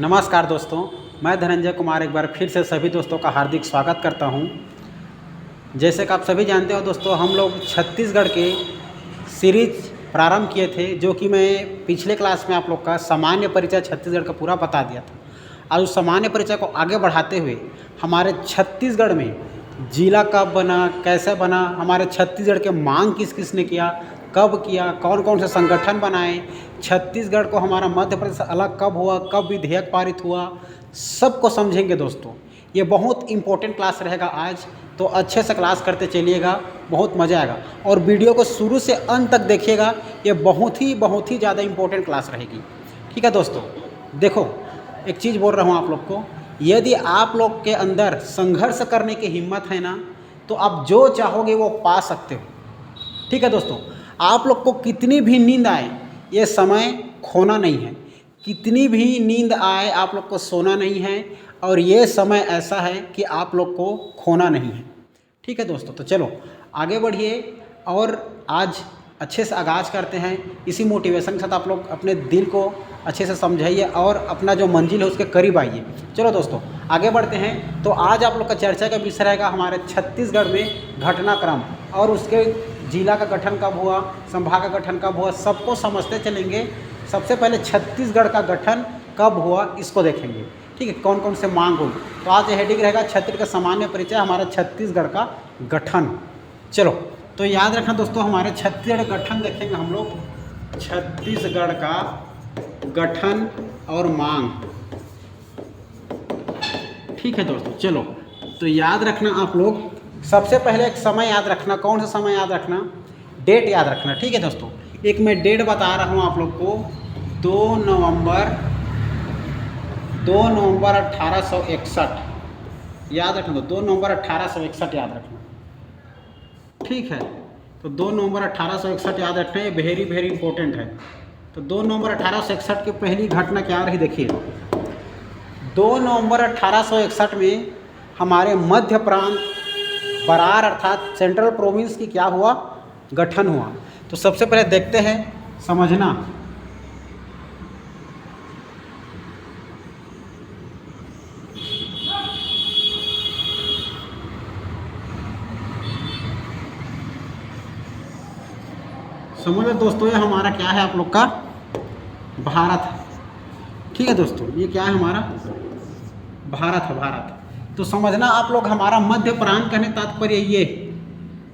नमस्कार दोस्तों, मैं धनंजय कुमार एक बार फिर से सभी दोस्तों का हार्दिक स्वागत करता हूं। जैसे कि आप सभी जानते हो दोस्तों, हम लोग छत्तीसगढ़ के सीरीज प्रारंभ किए थे, जो कि मैं पिछले क्लास में आप लोग का सामान्य परिचय छत्तीसगढ़ का पूरा बता दिया था। और उस सामान्य परिचय को आगे बढ़ाते हुए हमारे छत्तीसगढ़ में जिला कब बना, कैसे बना, हमारे छत्तीसगढ़ के मांग किस किस ने किया, कब किया, कौन कौन से संगठन बनाए, छत्तीसगढ़ को हमारा मध्य प्रदेश से अलग कब हुआ, कब विधेयक पारित हुआ, सबको समझेंगे दोस्तों। ये बहुत इंपॉर्टेंट क्लास रहेगा आज, तो अच्छे से क्लास करते चलिएगा, बहुत मज़ा आएगा। और वीडियो को शुरू से अंत तक देखिएगा, ये बहुत ही ज़्यादा इंपॉर्टेंट क्लास रहेगी। ठीक है दोस्तों, देखो एक चीज़ बोल रहा हूँ आप लोग को, यदि आप लोग के अंदर संघर्ष करने की हिम्मत है ना, तो आप जो चाहोगे वो पा सकते हो। ठीक है दोस्तों, आप लोग को कितनी भी नींद आए, ये समय खोना नहीं है। कितनी भी नींद आए, आप लोग को सोना नहीं है, और ये समय ऐसा है कि आप लोग को खोना नहीं है। ठीक है दोस्तों, तो चलो आगे बढ़िए और आज अच्छे से आगाज़ करते हैं। इसी मोटिवेशन के साथ आप लोग अपने दिल को अच्छे से समझाइए और अपना जो मंजिल है उसके करीब आइए। चलो दोस्तों आगे बढ़ते हैं। तो आज आप लोग का चर्चा का विषय रहेगा हमारे छत्तीसगढ़ में घटनाक्रम, और उसके जिला का गठन कब हुआ, संभाग का गठन कब हुआ, सबको समझते चलेंगे। सबसे पहले छत्तीसगढ़ का गठन कब हुआ इसको देखेंगे। ठीक है, कौन कौन से मांग हुई। तो आज हेडिंग रहेगा छत्तीसगढ़ का सामान्य परिचय, हमारा छत्तीसगढ़ का गठन। चलो तो याद रखना दोस्तों, हमारे छत्तीसगढ़ गठन देखेंगे हम लोग, छत्तीसगढ़ का गठन और मांग। ठीक है दोस्तों, चलो तो याद रखना आप लोग, सबसे पहले एक समय याद रखना। कौन सा समय याद रखना? डेट याद रखना। ठीक है दोस्तों, एक मैं डेट बता रहा हूँ आप लोग को, 2 नवंबर 1861 याद रखना। 2 नवंबर 1861 याद रखना। ठीक है, तो 2 नवंबर 1861 याद रखना, ये वेरी इंपॉर्टेंट है। तो 2 नवंबर 1861 की पहली घटना क्या रही देखिए। 2 नवंबर 1861 में हमारे मध्य प्रांत बरार अर्थात सेंट्रल प्रोविंस की क्या हुआ, गठन हुआ। तो सबसे पहले देखते हैं, समझना। समझो दोस्तों, ये हमारा क्या है आप लोग का, भारत है। ठीक है दोस्तों, ये क्या है हमारा, भारत है, भारत। तो समझना आप लोग, हमारा मध्य प्रांत कहने तात्पर्य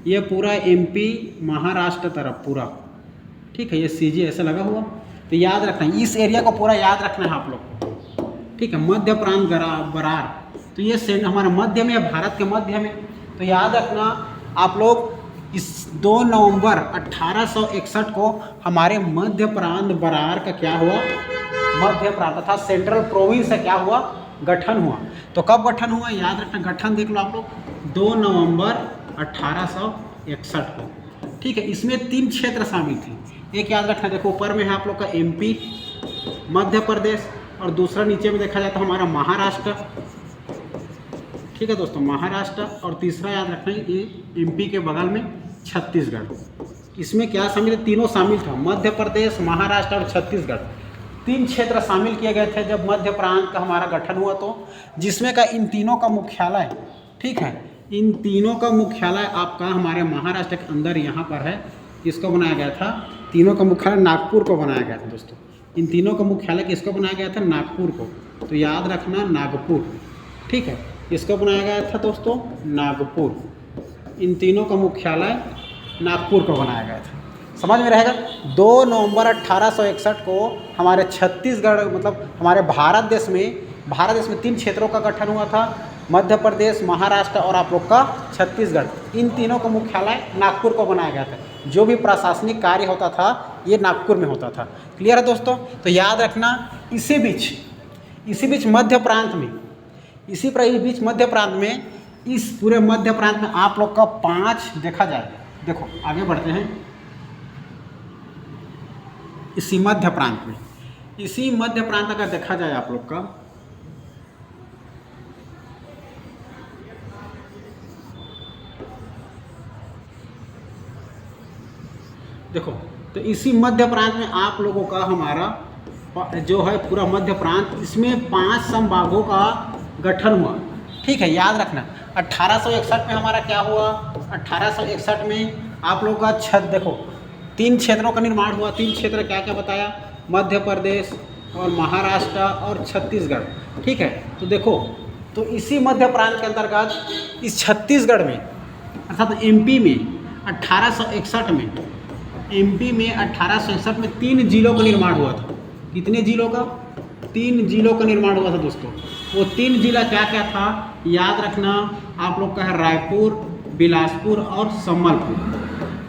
ये पूरा एमपी महाराष्ट्र तरफ पूरा। ठीक है, ये सीजी ऐसा लगा हुआ। तो याद रखना, इस एरिया को पूरा याद रखना है आप लोग को। ठीक है, मध्य प्रांत बरार, तो ये हमारे मध्य में है, भारत के मध्य में। तो याद रखना आप लोग, इस 2 नवंबर 1861 को हमारे मध्य प्रांत बरार का क्या हुआ, मध्य प्रांत तथा सेंट्रल प्रोविंस से क्या हुआ, गठन हुआ। तो कब गठन हुआ याद रखना, गठन देख लो आप लोग, 2 नवंबर 1861 को। ठीक है, इसमें 3 क्षेत्र शामिल थे। एक याद रखना, देखो ऊपर में है आप लोग का एमपी मध्य प्रदेश, और दूसरा नीचे में देखा जाए तो हमारा महाराष्ट्र। ठीक है दोस्तों, महाराष्ट्र, और तीसरा याद रखना ये एमपी के बगल में छत्तीसगढ़। इसमें क्या शामिल है, तीनों शामिल था, मध्य प्रदेश, महाराष्ट्र और छत्तीसगढ़। 3 क्षेत्र शामिल किए गए थे जब मध्य प्रांत का हमारा गठन हुआ, तो जिसमें का इन तीनों का मुख्यालय, ठीक है, इन तीनों का मुख्यालय आपका हमारे महाराष्ट्र के अंदर यहाँ पर है। इसको बनाया गया था, तीनों का मुख्यालय नागपुर को बनाया गया था दोस्तों। इन तीनों का मुख्यालय किसको बनाया गया था, नागपुर को। तो याद रखना नागपुर। ठीक है, इसको बनाया गया था दोस्तों नागपुर। इन तीनों का मुख्यालय नागपुर को बनाया गया था। समझ में रहेगा। 2 नवंबर 1861 को हमारे छत्तीसगढ़ मतलब हमारे भारत देश में 3 क्षेत्रों का गठन हुआ था, मध्य प्रदेश, महाराष्ट्र और आप लोग का छत्तीसगढ़। इन तीनों का मुख्यालय नागपुर को बनाया गया था। जो भी प्रशासनिक कार्य होता था ये नागपुर में होता था। क्लियर है दोस्तों। तो याद रखना, इसी बीच मध्य प्रांत में, मध्य प्रांत में, इस पूरे मध्य प्रांत में आप लोग का 5 देखा जाएगा। देखो आगे बढ़ते हैं। इसी मध्य प्रांत अगर देखा जाए आप लोग का, देखो तो इसी मध्य प्रांत में आप लोगों का हमारा जो है पूरा मध्य प्रांत, इसमें 5 संभागों का गठन हुआ। ठीक है, याद रखना 1861 में हमारा क्या हुआ, 1861 में आप लोगों का देखो 3 क्षेत्रों का निर्माण हुआ। 3 क्षेत्र क्या क्या बताया, मध्य प्रदेश और महाराष्ट्र और छत्तीसगढ़। ठीक है, तो देखो तो इसी मध्य प्रांत के अंतर्गत इस छत्तीसगढ़ में अर्थात एमपी में 1861 में, एमपी में 1861 में 3 जिलों का निर्माण हुआ था। कितने जिलों का, 3 जिलों का निर्माण हुआ था दोस्तों। वो 3 जिला क्या क्या था, याद रखना आप लोग का है रायपुर, बिलासपुर और संबलपुर।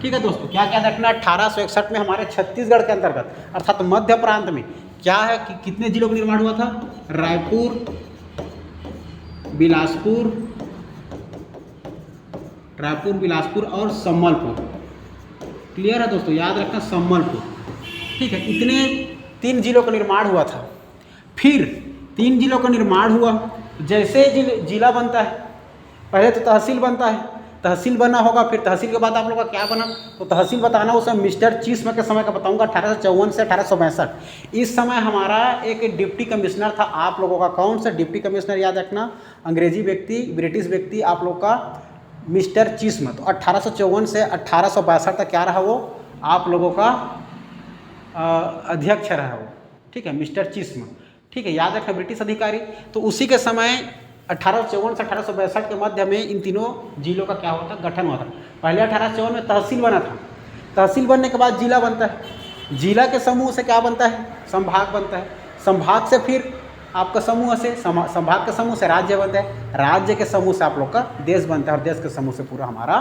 ठीक है दोस्तों, क्या क्या रखना, 1861 में हमारे छत्तीसगढ़ के अंतर्गत अर्थात मध्य प्रांत में क्या है कि कितने जिलों का निर्माण हुआ था, रायपुर, बिलासपुर और संबलपुर। क्लियर है दोस्तों, याद रखना संबलपुर। ठीक है, इतने 3 जिलों का निर्माण हुआ था। फिर 3 जिलों का निर्माण हुआ, जैसे जिला बनता है पहले तो तहसील बनता है, तहसील बना होगा, फिर तहसील के बाद आप लोग का क्या बना, तो तहसील बताना उसे मिस्टर चीस्म के समय का बताऊंगा, 1854 से 1862। इस समय हमारा एक डिप्टी कमिश्नर था आप लोगों का, कौन सा डिप्टी कमिश्नर, याद रखना अंग्रेजी व्यक्ति, ब्रिटिश व्यक्ति आप लोग का मिस्टर चीस्म। तो 1854 से 1862 तक क्या रहा वो आप लोगों का अध्यक्ष रहा वो। ठीक है, मिस्टर चीस्म। ठीक है, याद रखना ब्रिटिश अधिकारी। तो उसी के समय 1854 से 1862 के मध्य में इन तीनों जिलों का क्या हुआ था, गठन हुआ था। पहले 1854 में तहसील बना था, तहसील बनने के बाद जिला बनता है, जिला के समूह से क्या बनता है, संभाग बनता है, संभाग से फिर आपका समूह से संभाग के समूह से राज्य बनता है, राज्य के समूह से आप लोग का देश बनता है और देश के समूह से पूरा हमारा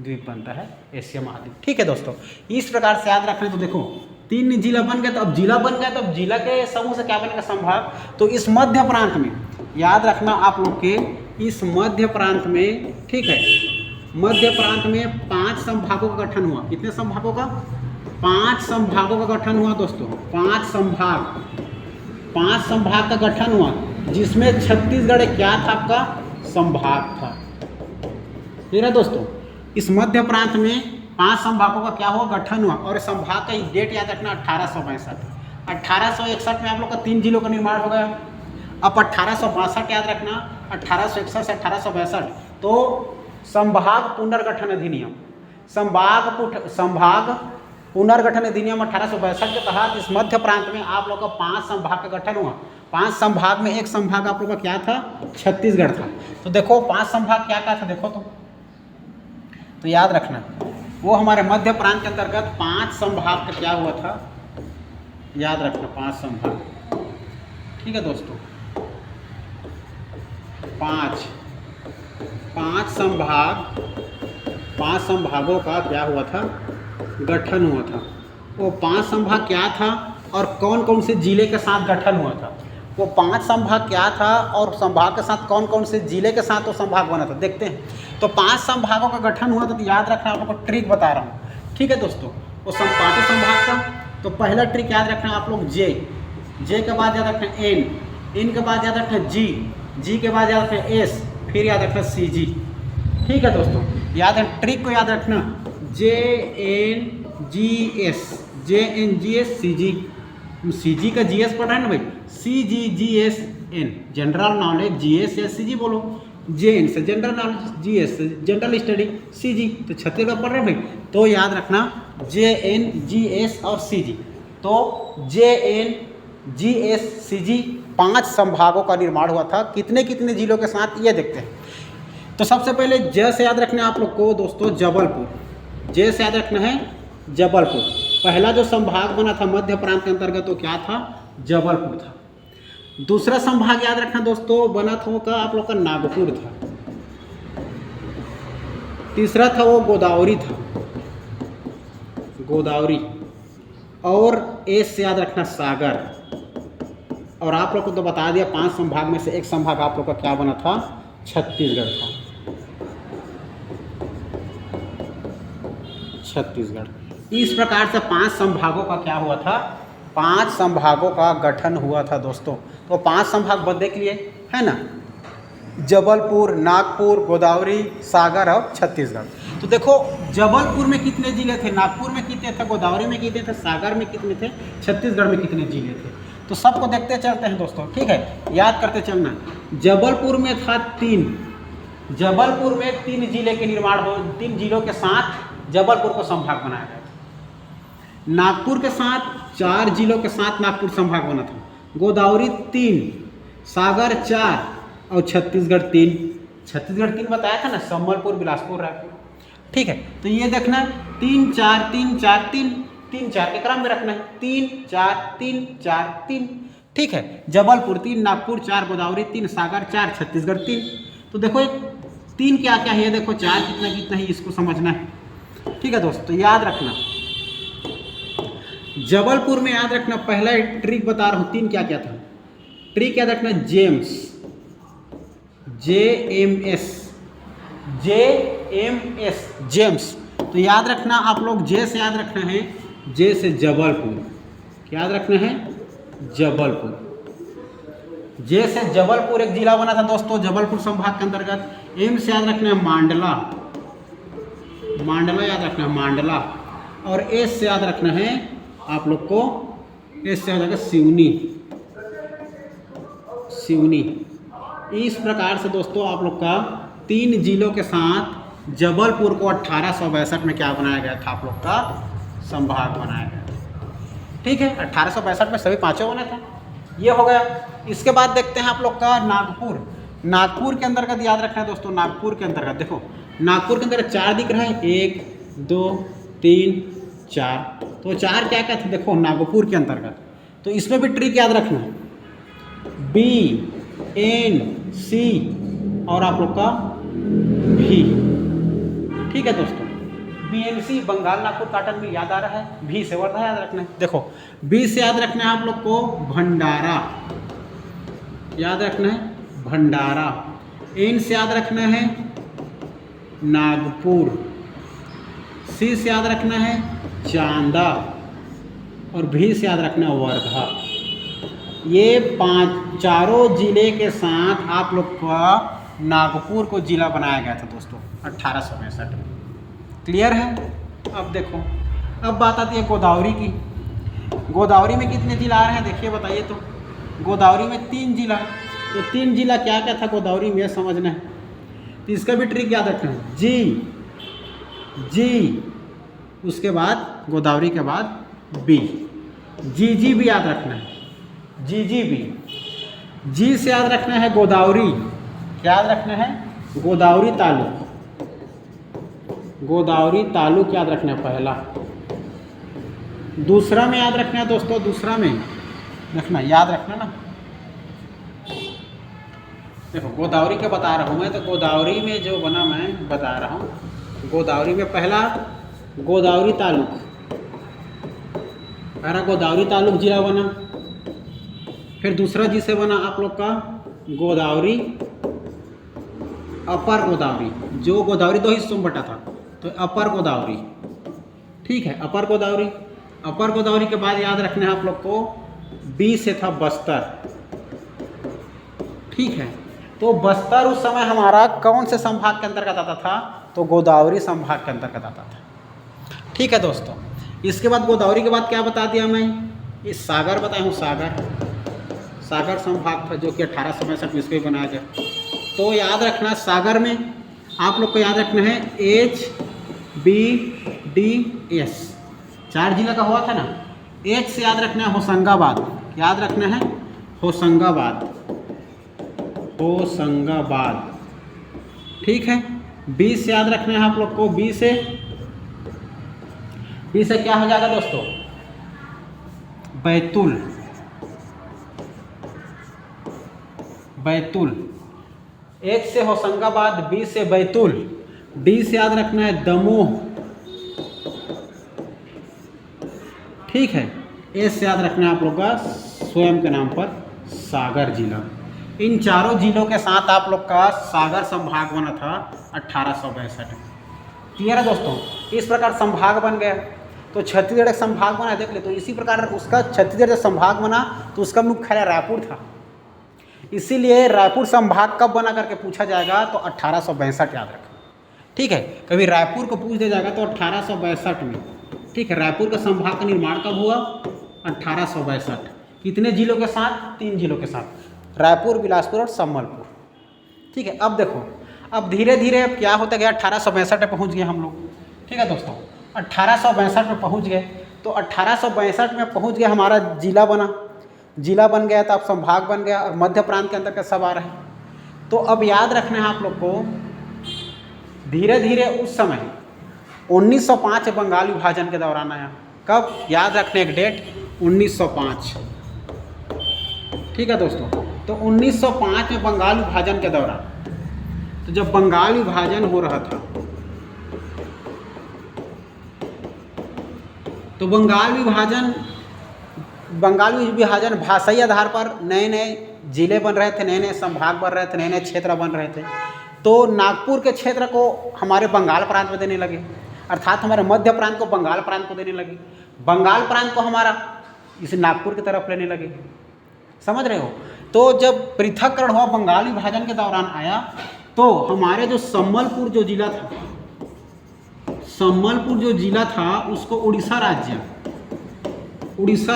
द्वीप बनता है, एशिया महाद्वीप। ठीक है दोस्तों, इस प्रकार से याद रखना। तो देखो 3 जिला बन गया, तो अब जिला बन गया, तो अब जिला के समूह से क्या बनेगा, संभाग। तो इस मध्य प्रांत में याद रखना आप लोग के, इस मध्य प्रांत में, ठीक है, मध्य प्रांत में 5 संभागों का गठन हुआ। कितने संभागों का, 5 संभागों का गठन हुआ दोस्तों। 5 संभाग का गठन हुआ, जिसमें छत्तीसगढ़ क्या था, आपका संभाग था। ठीक है दोस्तों, इस मध्य प्रांत में 5 संभागों का क्या हुआ, गठन हुआ। और संभाग का डेट याद रखना 1862। 1861 में आप लोग का 3 जिलों का निर्माण हो गया। अब 1862 याद रखना, 1861 से 1862 तो संभाग पुनर्गठन अधिनियम, संभाग पुनर्गठन अधिनियम 1862 के तहत इस मध्य प्रांत में आप लोग का 5 संभाग का गठन हुआ। 5 संभाग में एक संभाग आप लोग का क्या था, छत्तीसगढ़ था। तो देखो 5 संभाग क्या क्या था, देखो तो याद रखना वो हमारे मध्य प्रांत के अंतर्गत 5 संभाग का क्या हुआ था, याद रखना 5 संभाग। ठीक है दोस्तों, 5 संभागों का क्या हुआ था, गठन हुआ था। वो 5 संभाग क्या था और कौन कौन से जिले के साथ गठन हुआ था, वो 5 संभाग क्या था और संभाग के साथ कौन कौन से जिले के साथ वो संभाग बना था, देखते हैं। तो 5 संभागों का गठन हुआ था। तो याद रखना, आप लोग को ट्रिक बता रहा हूँ। ठीक है दोस्तों, वो 5 संभाग का, तो पहला ट्रिक याद रखना आप लोग, जे के बाद याद रखना एन के बाद याद रखना जी के बाद याद रखना एस, फिर याद रखना CG। ठीक है दोस्तों, याद है ट्रिक को याद रखना, JNGS CG का GS पढ़ा है ना भाई, CGGSN जनरल नॉलेज, GS या CG बोलो, JN से जनरल नॉलेज, GS से जनरल स्टडी, CG तो छत्तीसगढ़ पढ़ रहे हैं भाई। तो याद रखना JN GS और CG, तो JN GS CG 5 संभागों का निर्माण हुआ था। कितने कितने जिलों के साथ, ये देखते हैं। तो सबसे पहले ज से याद रखना है आप लोग को दोस्तों, जबलपुर। जे से याद रखना है जबलपुर। पहला जो संभाग बना था मध्य प्रांत के अंतर्गत वो क्या था, जबलपुर था। दूसरा संभाग याद रखना दोस्तों बना था वो का आप लोग का नागपुर था। तीसरा था वो गोदावरी था, गोदावरी। और एस से याद रखना सागर। और आप लोग को तो बता दिया 5 संभाग में से एक संभाग आप लोग का क्या बना था, छत्तीसगढ़ था, छत्तीसगढ़। इस प्रकार से 5 संभागों का क्या हुआ था, 5 संभागों का गठन हुआ था दोस्तों। तो 5 संभाग बदले के लिए है ना, जबलपुर, नागपुर, गोदावरी, सागर और छत्तीसगढ़। तो देखो जबलपुर में कितने जिले थे, नागपुर में कितने थे, गोदावरी में कितने थे, सागर में कितने थे, छत्तीसगढ़ में कितने जिले थे। तो सबको देखते चलते हैं दोस्तों, ठीक है, याद करते चलना। जबलपुर में था 3, जबलपुर में 3 जिले के निर्माण हो, 3 जिलों के साथ जबलपुर को संभाग बनाया गया था। नागपुर के साथ 4 जिलों के साथ नागपुर संभाग बना था। गोदावरी 3, सागर 4 और छत्तीसगढ़ 3। छत्तीसगढ़ 3 बताया था ना, संबलपुर, बिलासपुर, रायपुर। ठीक है, तो ये देखना 3 4 3 4 3 3 4 के क्रम में रखना है, 3 4 3 4 3। ठीक है, जबलपुर 3, नागपुर 4, गोदावरी 3, सागर 4, छत्तीसगढ़ 3। तो देखो एक 3 क्या क्या है, देखो 4 कितना कितना है, इसको समझना है। ठीक है दोस्तों, तो याद रखना जबलपुर में, याद रखना पहला ट्रिक बता रहा हूँ, 3 क्या क्या था। ट्रिक याद रखना जेम्स, JMS, JMS, जेम्स। तो याद रखना आप लोग, जे से याद रखना है, जे से जबलपुर, क्या याद रखना है, जबलपुर। जे से जबलपुर एक जिला बना था दोस्तों, जबलपुर संभाग के अंतर्गत। एम से याद रखना है मांडला, मांडला याद रखना है, मांडला। और एस से याद रखना है आप लोग को, एस से याद रखना सिवनी, सिवनी। इस प्रकार से दोस्तों आप लोग का 3 जिलों के साथ जबलपुर को 1862 में क्या बनाया गया था, आप लोग का संभाग बनाया गया था। ठीक है, 1862 में सभी 5 बने थे। ये हो गया। इसके बाद देखते हैं आप लोग का नागपुर। नागपुर के अंतर्गत याद रखना है दोस्तों, नागपुर के अंतर्गत देखो, नागपुर के अंतर्गत 4 दिख रहा है, 1 2 3 4। तो 4 क्या क्या थे, देखो नागपुर के अंतर्गत। तो इसमें भी ट्रिक याद रखना है, BNC और आप लोग का भी। ठीक है दोस्तों, BNC Bengal Nagpur cotton mill याद आ रहा है, भी से वर्धा याद रखना है। देखो बी से याद रखना है आप लोग को भंडारा, याद रखना है भंडारा। एन से याद रखना है नागपुर। सी से याद रखना है चांदा और भी से याद रखना है वर्धा। ये 4 जिले के साथ आप लोग का नागपुर को जिला बनाया गया था दोस्तों 1862 में। क्लियर है। अब देखो, अब बात आती है गोदावरी की। गोदावरी में कितने जिला आ रहे हैं देखिए, बताइए तो। गोदावरी में 3 जिला। तो 3 जिला क्या क्या था गोदावरी में, समझना है। तो इसका भी ट्रिक याद रखना है, जी, उसके बाद गोदावरी के बाद बी, जी भी याद रखना है, जी। जी से याद रखना है गोदावरी, क्या याद रखना है, गोदावरी तालुक, गोदावरी तालुक याद रखना है पहला। दूसरा में याद रखना है दोस्तों, दूसरा में रखना, याद रखना ना। देखो गोदावरी का बता रहा हूँ मैं, तो गोदावरी में जो बना मैं बता रहा हूँ। गोदावरी में पहला गोदावरी तालुक, पहला गोदावरी तालुक जिला बना। फिर दूसरा जिसे बना आप लोग का गोदावरी, अपर गोदावरी, जो गोदावरी 2 हिस्सों में बटा था, तो अपर गोदावरी। ठीक है, अपर गोदावरी। अपर गोदावरी के बाद याद रखना है आप लोग को, बी से था बस्तर। ठीक है, तो बस्तर उस समय हमारा कौन से संभाग के अंतर्गत आता था, तो गोदावरी संभाग के अंतर्गत आता था। ठीक है दोस्तों, इसके बाद गोदावरी के बाद क्या बता दिया मैं, इस सागर बताया हूँ, सागर संभाग था जो कि 1862 में इसको ही बनाया गया। तो याद रखना सागर में आप लोग को याद रखना है HBDS, 4 जिला का हुआ था ना। H से याद रखना है होशंगाबाद, याद रखना है होशंगाबाद। ठीक है। B से याद रखना है आप लोग को, B से क्या हो जाएगा दोस्तों, बैतूल। एक से होशंगाबाद, बी से बैतूल। डी से याद रखना है दमोह। ठीक है। ए से याद रखना है आप लोग का स्वयं के नाम पर सागर जिला। इन 4 जिलों के साथ आप लोग का सागर संभाग बना था 1862 में। क्लियर है दोस्तों, इस प्रकार संभाग बन गया। तो छत्तीसगढ़ एक संभाग बना, देख ले। तो इसी प्रकार उसका छत्तीसगढ़ जब संभाग बना तो उसका मुख्यालय रायपुर था। इसीलिए रायपुर संभाग कब बना करके पूछा जाएगा तो 1862 याद रखना। ठीक है, कभी रायपुर को पूछ दिया जाएगा तो 1862 में। ठीक है, रायपुर का संभाग का निर्माण कब हुआ? 1862। कितने जिलों के साथ? 3 जिलों के साथ, रायपुर, बिलासपुर और संबलपुर। ठीक है, अब देखो, अब धीरे धीरे अब क्या होता गया, 1862 पे पहुंच गए हम लोग। ठीक है दोस्तों, 1862 में पहुंच गए, तो 1862 में पहुंच गया, हमारा जिला बना, जिला बन गया, तो अब संभाग बन गया और मध्य प्रांत के अंतर्गत सब आ रहे हैं। तो अब याद रखना है आप लोग को, धीरे धीरे उस समय 1905 बंगाल विभाजन के दौरान आया। कब? याद रखने एक डेट, 1905। ठीक है दोस्तों, तो 1905 में बंगाल विभाजन के दौरान, तो जब बंगाल विभाजन हो रहा था तो बंगाल विभाजन भाषाई आधार पर नए नए जिले बन रहे थे, नए नए संभाग बन रहे थे, नए नए क्षेत्र बन रहे थे। तो नागपुर के क्षेत्र को हमारे बंगाल प्रांत में देने लगे, अर्थात हमारे मध्य प्रांत को बंगाल प्रांत को देने लगे, बंगाल प्रांत को हमारा इसे नागपुर की तरफ लेने लगे। समझ रहे हो? तो जब पृथककरण हुआ, बंगाल विभाजन के दौरान आया, तो हमारे जो संबलपुर जो जिला था, संबलपुर जो जिला था उसको उड़ीसा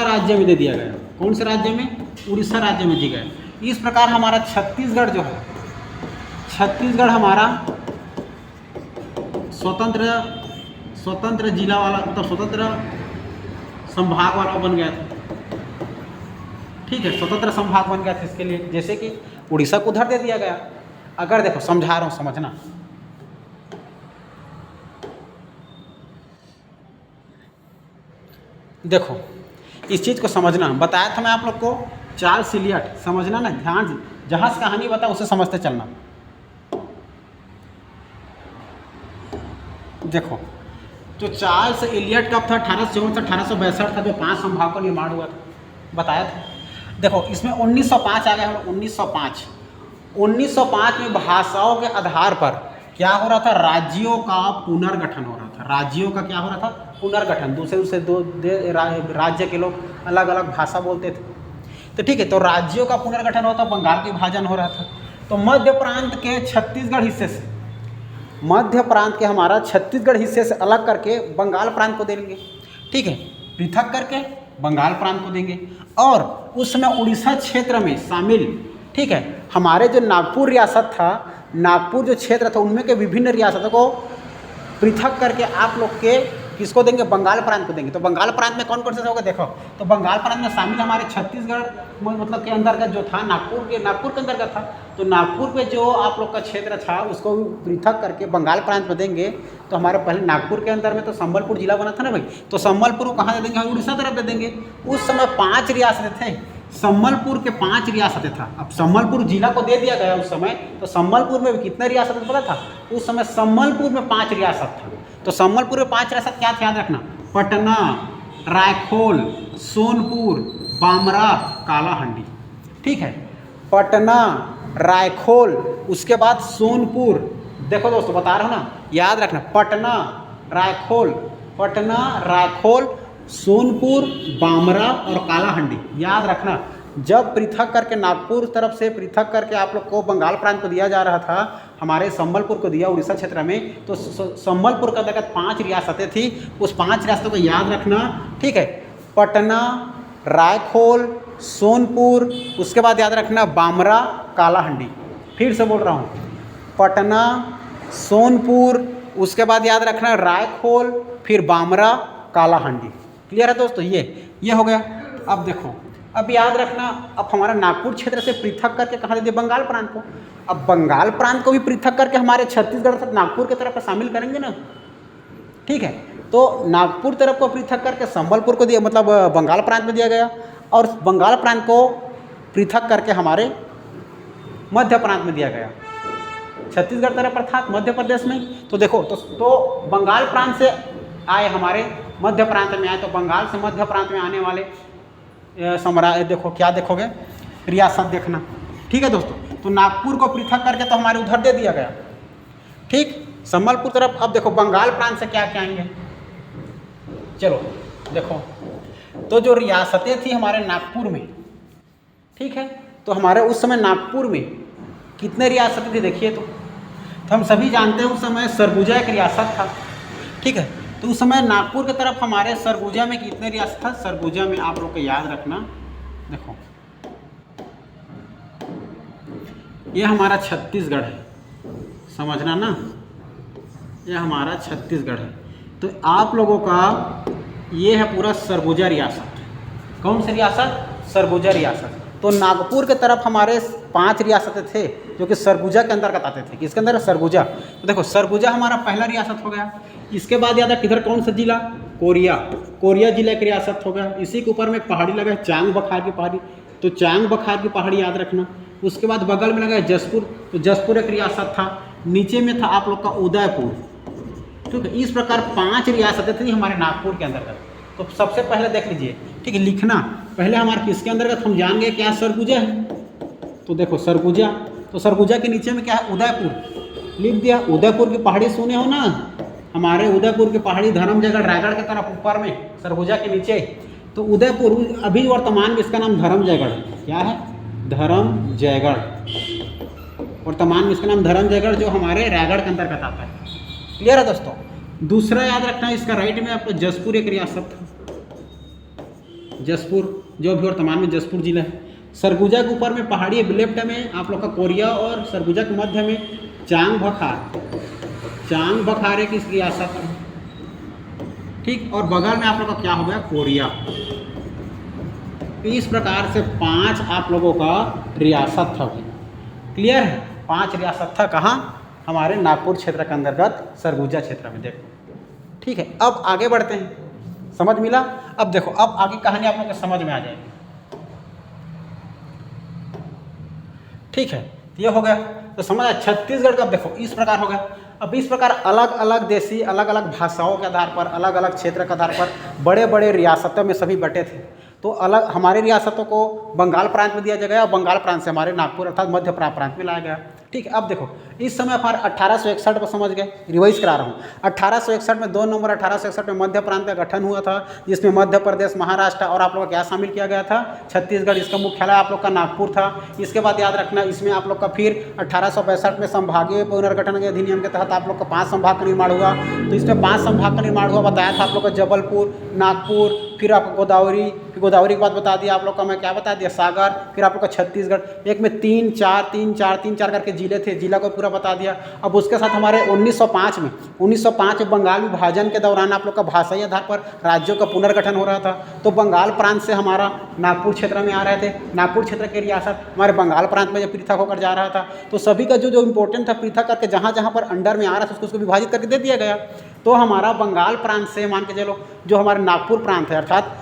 राज्य में दे दिया गया। कौन से राज्य में? उड़ीसा राज्य में दिया गया। इस प्रकार हमारा छत्तीसगढ़ जो है, छत्तीसगढ़ हमारा स्वतंत्र जिला वाला, मतलब स्वतंत्र संभाग वाला बन गया था। ठीक है, स्वतंत्र संभाग बन गया था। इसके लिए जैसे कि उड़ीसा को उधर दे दिया गया। अगर देखो, समझा रहा हूँ, समझना, देखो इस चीज़ को समझना, बताया था मैं आप लोग को, चार्ल्स इलियट, समझना ना, ध्यान से, जहाँ से कहानी बता उसे समझते चलना। देखो, जो चार्ल्स इलियट कब था? 1864 से 1862 था, जो 5 संभाग का निर्माण हुआ था, बताया था। देखो, इसमें 1905 आ गया। 1905 में भाषाओं के आधार पर क्या हो रहा था? राज्यों का पुनर्गठन हो रहा था। राज्यों का क्या हो रहा था? पुनर्गठन। दूसरे दो राज्य के लोग अलग अलग भाषा बोलते थे, तो ठीक है, तो राज्यों का पुनर्गठन होता, बंगाल के विभाजन हो रहा था। तो मध्य प्रांत के छत्तीसगढ़ हिस्से से, मध्य प्रांत के हमारा छत्तीसगढ़ हिस्से से अलग करके बंगाल प्रांत को देंगे। ठीक है, पृथक करके बंगाल प्रांत को देंगे। और उस समय उड़ीसा क्षेत्र में शामिल, ठीक है, हमारे जो नागपुर रियासत था, नागपुर जो क्षेत्र था, उनमें के विभिन्न रियासतों को पृथक करके आप लोग के किसको देंगे? बंगाल प्रांत को देंगे। तो बंगाल प्रांत में कौन कौन से होगा? देखो, तो बंगाल प्रांत में शामिल हमारे छत्तीसगढ़ मतलब के अंतर्गत जो था, नागपुर के अंतर्गत था। तो नागपुर पे जो आप लोग का क्षेत्र था उसको पृथक करके बंगाल प्रांत में देंगे। तो हमारे पहले नागपुर के अंदर में तो संबलपुर जिला बना था ना भाई, तो संबलपुर को कहाँ दे देंगे? हम उड़ीसा तरफ दे देंगे। उस समय 5 रियासतें थे, संबलपुर के 5 रियासतें था। अब संबलपुर जिला को दे दिया गया उस समय, तो संबलपुर में कितने रियासत पता था? उस समय संबलपुर में 5 रियासत था। तो संबलपुर में 5 रियासत क्या थे? याद रखना, पटना, रायखोल, सोनपुर, बामरा, कालाहंडी। ठीक है, पटना, रायखोल, उसके बाद सोनपुर। देखो दोस्तों, बता रहा हूँ ना, याद रखना, पटना, रायखोल, सोनपुर, बामरा और कालाहंडी। याद रखना, जब पृथक करके नागपुर तरफ से पृथक करके आप लोग को बंगाल प्रांत को दिया जा रहा था, हमारे संबलपुर को दिया उड़ीसा क्षेत्र में, तो संबलपुर का अंतर्गत 5 रियासतें थी। उस 5 रियासतों को याद रखना। ठीक है, पटना, रायखोल, सोनपुर, उसके बाद याद रखना बामरा, कालाहंडी। फिर से बोल रहा हूँ, पटना, सोनपुर, उसके बाद याद रखना रायखोल, फिर बामरा, कालाहंडी। क्लियर है दोस्तों? ये हो गया। अब देखो, अब याद रखना, अब हमारा नागपुर क्षेत्र से पृथक करके कहाँ दे दिया? बंगाल प्रांत को। अब बंगाल प्रांत को भी पृथक करके हमारे छत्तीसगढ़ तक नागपुर की तरफ शामिल करेंगे ना। ठीक है, तो नागपुर तरफ को पृथक करके संबलपुर को दिया, मतलब बंगाल प्रांत में दिया गया, और बंगाल प्रांत को पृथक करके हमारे मध्य प्रांत में दिया गया, छत्तीसगढ़ तरफ अर्थात मध्य प्रदेश में। तो देखो, तो बंगाल प्रांत से आए, हमारे मध्य प्रांत में आए, तो बंगाल से मध्य प्रांत में आने वाले देखो क्या देखोगे? रियासत देखना। ठीक है दोस्तों, तो नागपुर को पृथक करके तो हमारे उधर दे दिया गया। ठीक, संबलपुर तरफ। अब देखो, बंगाल प्रांत से क्या क्या आएंगे? चलो देखो, तो जो रियासतें थी हमारे नागपुर में, ठीक है, तो हमारे उस समय नागपुर में कितने रियासतें थी देखिए। तो हम सभी जानते हैं उस समय सरगुजा एक रियासत था, ठीक है। तो उस समय नागपुर की तरफ हमारे सरगुजा में कितने रियासत था, सरगुजा में आप लोग को याद रखना, देखो ये हमारा छत्तीसगढ़ है, समझना ना, ये हमारा छत्तीसगढ़ है। तो आप लोगों का ये है पूरा सरगुजा रियासत। कौन सी रियासत, सरगुजा रियासत। तो नागपुर के तरफ हमारे 5 रियासतें थे जो कि सरगुजा के अंतर्गत आते थे। किसके अंदर, सरगुजा। तो देखो सरगुजा हमारा पहला रियासत हो गया। इसके बाद याद है किधर, कौन सा जिला, कोरिया, कोरिया जिला की रियासत हो गया। इसी के ऊपर में पहाड़ी लगा है चांग बखार की पहाड़ी, तो चांग बखार की पहाड़ी याद रखना। उसके बाद बगल में लगा है जसपुर, तो जसपुर एक रियासत था। नीचे में था आप लोग का उदयपुर, ठीक है। इस प्रकार 5 रियासतें थी हमारे नागपुर के अंतर्गत। तो सबसे पहले देख लीजिए, ठीक है, लिखना पहले हमारे किसके अंतर्गत, हम जान गए क्या, सरगुजा है। तो देखो सरगुजा, तो सरगुजा के नीचे में क्या है, उदयपुर, लिख दिया। उदयपुर की पहाड़ी सुने हो ना, हमारे उदयपुर की पहाड़ी धर्मजयगढ़ रायगढ़ के तरफ ऊपर में, सरगुजा के नीचे। तो उदयपुर अभी वर्तमान में इसका नाम धर्मजयगढ़ है। क्या है, धर्मजयगढ़, वर्तमान में इसका नाम धर्मजयगढ़, जो हमारे रायगढ़ के अंतर्गत आता है। क्लियर है दोस्तों। दूसरा याद रखना, इसका राइट में आपको जसपुर एक रियासत था, जसपुर जो अभी वर्तमान में जसपुर जिला है। सरगुजा के ऊपर में पहाड़ी लेफ्ट में आप लोग का कोरिया, और सरगुजा के मध्य में चांग बखार, चांग बखार एक इस रियासत है, ठीक। और बगल में आप लोग का क्या हो गया, कोरिया। इस प्रकार से 5 आप लोगों का रियासत था भाई। क्लियर है, 5 रियासत था। कहाँ, हमारे नागपुर क्षेत्र के अंतर्गत सरगुजा क्षेत्र में। देखो ठीक है, अब आगे बढ़ते हैं, समझ मिला। अब देखो, अब आगे कहानी आप लोग को समझ में आ जाएगी, ठीक है। ये हो गया, तो समझ आया छत्तीसगढ़ का। देखो इस प्रकार हो गया। अब इस प्रकार अलग अलग देशी, अलग अलग भाषाओं के आधार पर, अलग अलग क्षेत्र के आधार पर बड़े बड़े रियासतों में सभी बटे थे। तो अलग हमारे रियासतों को बंगाल प्रांत में दिया गया, और बंगाल प्रांत से हमारे नागपुर अर्थात मध्य प्रांत में लाया गया, ठीक है। अब देखो इस समय हमारे 1861 पर समझ गए, रिवाइज करा रहा हूँ। 1861 में 2 नवंबर 1861 में मध्य प्रांत का गठन हुआ था, जिसमें मध्य प्रदेश, महाराष्ट्र और आप लोग का क्या शामिल किया गया था, छत्तीसगढ़। इसका मुख्यालय आप लोग का नागपुर था। इसके बाद याद रखना, इसमें आप लोग का फिर 1862 में संभागीय पुनर्गठन के अधिनियम के तहत आप लोग का 5 संभाग का निर्माण हुआ। तो इसमें 5 संभाग का निर्माण हुआ, बताया था आप लोग का जबलपुर, नागपुर, फिर आपको गोदावरी, फिर गोदावरी के बाद बता दिया आप लोग का, मैं क्या बता दिया, सागर, फिर आप लोग का छत्तीसगढ़। एक में 3 4 3 4 3 4 करके जिले थे, जिला को पूरा बता दिया। अब उसके साथ हमारे 1905 में बंगाल विभाजन के दौरान आप लोग का भाषाई आधार पर राज्यों का पुनर्गठन हो रहा था। तो बंगाल प्रांत से हमारा नागपुर क्षेत्र में आ रहे थे, नागपुर क्षेत्र की रियासत हमारे बंगाल प्रांत में जब पृथक होकर जा रहा था। तो सभी का जो इम्पोर्टेंट था पृथक करके जहाँ जहाँ पर अंडर में आ रहा था उसको विभाजित करके दे दिया गया। तो हमारा बंगाल प्रांत से मान के चलो जो हमारा नागपुर प्रांत है अर्थात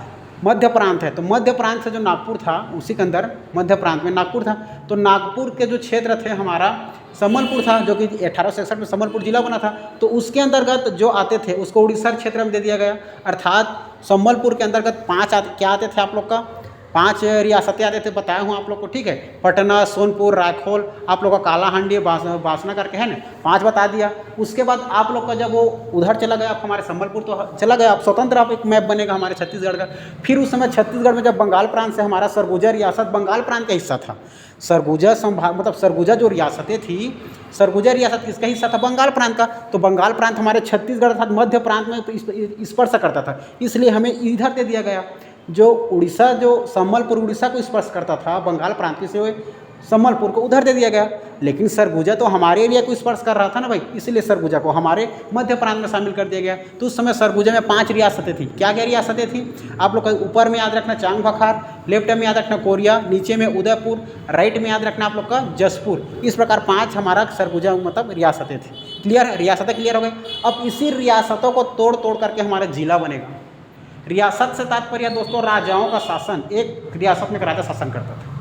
मध्य प्रांत है, तो मध्य प्रांत से जो नागपुर था उसी के अंदर मध्य प्रांत में नागपुर था। तो नागपुर के जो क्षेत्र थे हमारा संबलपुर था, जो कि 1861 में संबलपुर जिला बना था। तो उसके अंतर्गत जो आते थे उसको उड़ीसा क्षेत्र में दे दिया गया, अर्थात संबलपुर के अंतर्गत 5 क्या आते थे आप लोग का, 5 रियासतें आते थे, बताया हूँ आप लोग को, ठीक है। पटना, सोनपुर, रायखोल, आप लोग का कालाहांडी, बासना करके है ना, 5 बता दिया। उसके बाद आप लोग का जब वो उधर चला गया, आप हमारे संबलपुर तो चला गया, अब स्वतंत्र आप एक मैप बनेगा हमारे छत्तीसगढ़ का। फिर उस समय छत्तीसगढ़ में जब बंगाल प्रांत से हमारा सरगुजा रियासत बंगाल प्रांत का हिस्सा था। सरगुजा संभाग मतलब सरगुजा जो रियासतें थी, सरगुजा रियासत किसका हिस्सा था, बंगाल प्रांत का। तो बंगाल प्रांत हमारे छत्तीसगढ़ अर्थात मध्य प्रांत में स्पर्श करता था, इसलिए हमें इधर दे दिया गया। जो उड़ीसा, जो संबलपुर उड़ीसा को स्पर्श करता था, बंगाल प्रांत से संबलपुर को उधर दे दिया गया। लेकिन सरगुजा तो हमारे एरिया को स्पर्श कर रहा था ना भाई, इसलिए सरगुजा को हमारे मध्य प्रांत में शामिल कर दिया गया। तो उस समय सरगुजा में 5 रियासतें थी। क्या क्या रियासतें थी आप लोग का, ऊपर में याद रखना चांग बखार, लेफ्ट में याद रखना कोरिया, नीचे में उदयपुर, राइट में याद रखना आप लोग का जसपुर। इस प्रकार 5 हमारा सरगुजा मतलब रियासतें थी। क्लियर, रियासतें क्लियर हो गई। अब इसी रियासतों को तोड़ तोड़ करके हमारा जिला बनेगा। रियासत से तात्पर्य दोस्तों राजाओं का शासन, एक रियासत में एक राजा शासन करता था,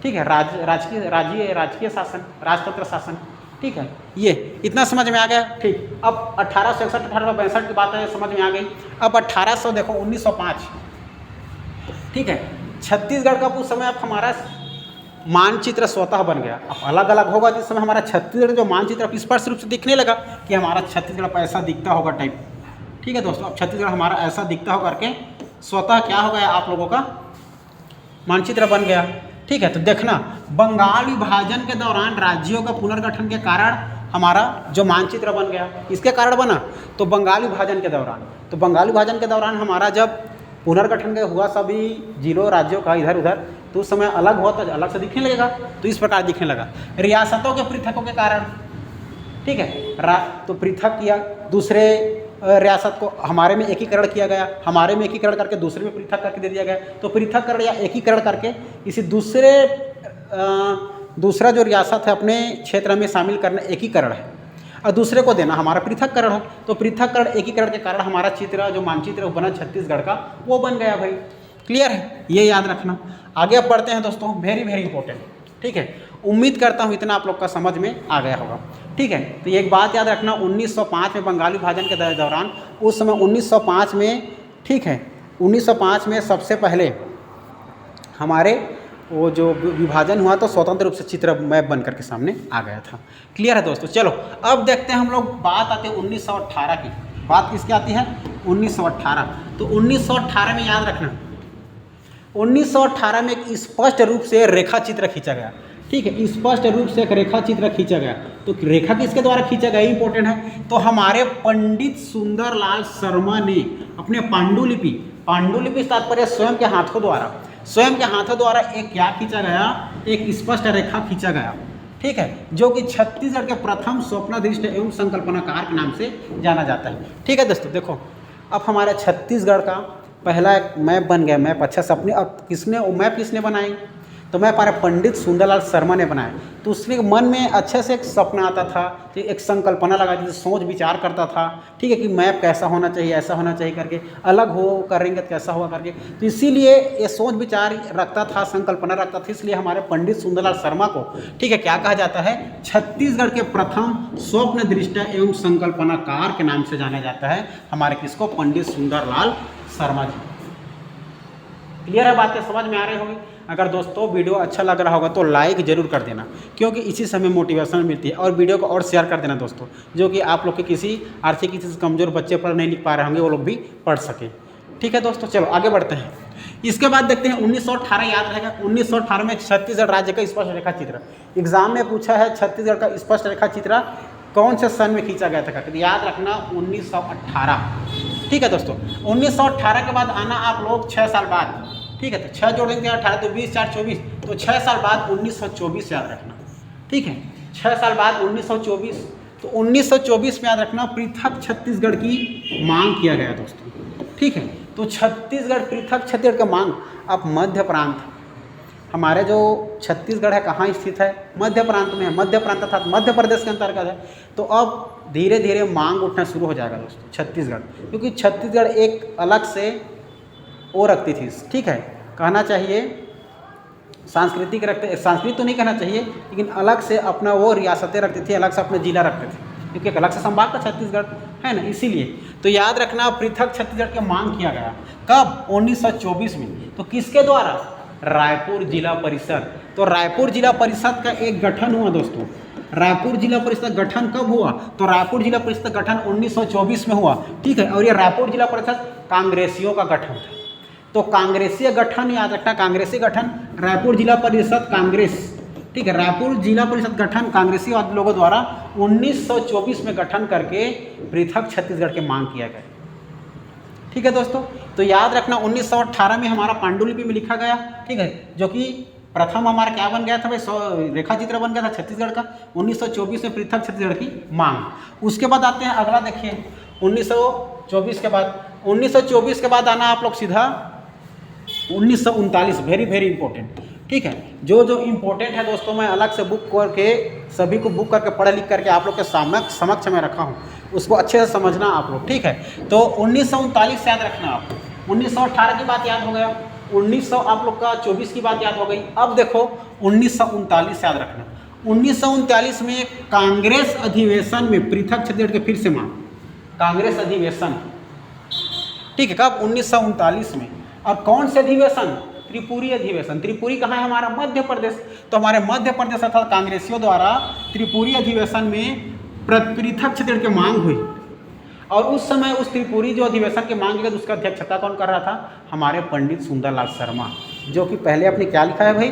ठीक है, राजकीय शासन, राजतंत्र शासन, ठीक है। ये इतना समझ में आ गया, ठीक। अब 1861 1862 की बात है, समझ में आ गई। अब 1800 देखो 1905, ठीक है, छत्तीसगढ़ का उस समय अब हमारा मानचित्र स्वतः बन गया। अब अलग अलग होगा, जिस समय हमारा छत्तीसगढ़ जो मानचित्र स्पष्ट रूप से दिखने लगा कि हमारा छत्तीसगढ़ ऐसा दिखता होगा टाइप, ठीक है दोस्तों। अब छत्तीसगढ़ हमारा ऐसा दिखता हो करके स्वतः क्या हो गया, आप लोगों का मानचित्र बन गया। ठीक है, तो देखना बंगाल विभाजन के दौरान राज्यों का पुनर्गठन के कारण हमारा जो मानचित्र बन गया, इसके कारण बना तो बंगाल विभाजन के दौरान। तो बंगाल विभाजन के दौरान हमारा जब पुनर्गठन हुआ सभी जिलों राज्यों का इधर उधर, तो उस समय अलग हुआ तो अलग से दिखने लगेगा, तो इस प्रकार दिखने लगा। रियासतों के पृथकों के कारण, ठीक है, तो पृथक किया, दूसरे रियासत को हमारे में एकीकरण किया गया, हमारे में एकीकरण करके दूसरे में पृथक करके दे दिया गया। तो पृथककरण या एकीकरण करके इसी दूसरा जो रियासत है अपने क्षेत्र में शामिल करना एकीकरण है, और दूसरे को देना हमारा पृथककरण है। तो पृथककरण एकीकरण के कारण हमारा चित्र जो मानचित्र बना छत्तीसगढ़ का वो बन गया भाई। क्लियर है, ये याद रखना। आगे अब बढ़ते हैं दोस्तों, वेरी वेरी इंपॉर्टेंट, ठीक है। उम्मीद करता हूँ इतना आप लोग का समझ में आ गया होगा, ठीक है। तो एक बात याद रखना, 1905 में बंगाल विभाजन के दौरान, उस समय 1905 में, ठीक है, 1905 में सबसे पहले हमारे वो जो विभाजन हुआ तो स्वतंत्र रूप से चित्र मैप बन करके सामने आ गया था। क्लियर है दोस्तों। चलो अब देखते हैं हम लोग, बात आती है 1918 की। बात किसकी आती है? 1918। तो 1918 में याद रखना, 1918 में एक स्पष्ट रूप से रेखा चित्र खींचा गया, ठीक है, स्पष्ट रूप से एक रेखा चित्र खींचा गया। तो रेखा किसके द्वारा खींचा गया, इंपॉर्टेंट है। तो हमारे पंडित सुंदरलाल शर्मा ने अपने पांडुलिपि तात्पर्य स्वयं के हाथों द्वारा एक क्या खींचा गया, एक स्पष्ट रेखा खींचा गया, ठीक है, जो कि छत्तीसगढ़ के प्रथम स्वप्नदृष्ट एवं संकल्पनाकार के नाम से जाना जाता है। ठीक है दोस्तों, देखो अब हमारे छत्तीसगढ़ का पहला एक मैप बन गया, मैप अच्छा से अपने। अब मैप किसने बनाई? तो मैप हमारे पंडित सुंदरलाल शर्मा ने बनाया। तो उसके मन में अच्छे से एक सपना आता था, तो एक संकल्पना लगाती थी, सोच विचार करता था, ठीक है, कि मैप कैसा होना चाहिए, ऐसा होना चाहिए करके, अलग हो करेंगे तो कैसा होगा करके। तो इसीलिए ये सोच विचार रखता था, संकल्पना रखता था, इसलिए हमारे पंडित सुंदरलाल शर्मा को, ठीक है, क्या कहा जाता है, छत्तीसगढ़ के प्रथम स्वप्न दृष्टा एवं संकल्पनाकार के नाम से जाना जाता है। हमारे किसको? पंडित सुंदरलाल शर्मा जी। क्लियर है, बातें समझ में आ रही होगी। अगर दोस्तों वीडियो अच्छा लग रहा होगा तो लाइक जरूर कर देना, क्योंकि इसी से हमें मोटिवेशन मिलती है। और वीडियो को और शेयर कर देना दोस्तों, जो कि आप लोग के किसी आर्थिक किसी से कमज़ोर बच्चे पर नहीं लिख पा रहे होंगे, वो लोग भी पढ़ सकें। ठीक है दोस्तों, चलो आगे बढ़ते हैं। इसके बाद देखते हैं 1918, याद रहेगा 1918 में छत्तीसगढ़ राज्य का स्पष्ट रेखा चित्र एग्जाम में पूछा है। छत्तीसगढ़ का स्पष्ट रेखा चित्र कौन से सन में खींचा गया था? तो याद रखना 1918। ठीक है दोस्तों, 1918 के बाद आना आप लोग 6 साल बाद, ठीक है, तो 6 जोड़ेंगे 18, तो 20 4 24, तो 6 साल बाद 1924 याद रखना। ठीक है, 6 साल बाद 1924। तो 1924 में याद रखना पृथक छत्तीसगढ़ की मांग किया गया दोस्तों। ठीक है, तो छत्तीसगढ़ पृथक छत्तीसगढ़ का मांग। अब मध्य प्रांत, हमारे जो छत्तीसगढ़ है कहाँ स्थित है? मध्य प्रांत में है। मध्य प्रांत अर्थात मध्य प्रदेश के अंतर्गत है। तो अब धीरे धीरे मांग उठना शुरू हो जाएगा दोस्तों छत्तीसगढ़, क्योंकि छत्तीसगढ़ एक अलग से वो रखती थी, ठीक है, कहना चाहिए सांस्कृतिक रखते, सांस्कृतिक तो नहीं कहना चाहिए, लेकिन अलग से अपना वो रियासतें रखती थी, अलग से अपने जिला रखते थे, क्योंकि अलग से संभाग का छत्तीसगढ़ है ना, इसीलिए। तो याद रखना पृथक छत्तीसगढ़ की मांग किया गया कब? 1924 में। तो किसके द्वारा? रायपुर जिला परिषद। तो रायपुर जिला परिषद का एक गठन हुआ दोस्तों। रायपुर जिला परिषद गठन कब हुआ? तो रायपुर जिला परिषद गठन 1924 में हुआ। ठीक है, और ये रायपुर जिला परिषद कांग्रेसियों का गठन था। तो कांग्रेसी गठन याद रखना, कांग्रेसी गठन रायपुर जिला परिषद कांग्रेस, ठीक है, रायपुर जिला परिषद गठन कांग्रेसी लोगों द्वारा 1924 में गठन करके पृथक छत्तीसगढ़ की मांग किया गया। ठीक है दोस्तों, तो याद रखना 1918 में हमारा पांडुलिपि में लिखा गया, ठीक है, जो कि प्रथम हमारा क्या बन गया था भाई, रेखा चित्र बन गया था छत्तीसगढ़ का। 1924 में पृथक छत्तीसगढ़ की मांग। उसके बाद आते हैं अगला, देखिए 1924 के बाद, 1924 के बाद आना आप लोग सीधा 1939, वेरी वेरी इंपॉर्टेंट। ठीक है, जो जो इम्पोर्टेंट है दोस्तों मैं अलग से बुक करके सभी को बुक करके पढ़ लिख करके आप लोग के समक्ष में रखा हूँ, उसको अच्छे से समझना आप लोग। ठीक है, तो 1939 याद रखना आप। 1918 की बात याद हो गया, 1900 आप लोग का 24 की बात याद हो गई। अब देखो 1939 याद रखना। 1939 में कांग्रेस अधिवेशन में पृथक छत्तीसगढ़ के फिर से मांग, कांग्रेस अधिवेशन, ठीक है, कब? 1939 में। और कौन से अधिवेशन? त्रिपुरी अधिवेशन। त्रिपुरी कहाँ है? हमारा मध्य प्रदेश। तो हमारे मध्य प्रदेश अर्थात कांग्रेसियों द्वारा त्रिपुरी अधिवेशन में पृथक छत्तीसगढ़ की मांग हुई। और उस समय उस त्रिपुरी जो अधिवेशन की मांग की, उसका अध्यक्षता कौन कर रहा था? हमारे पंडित सुंदरलाल शर्मा, जो कि पहले अपने क्या लिखा है भाई,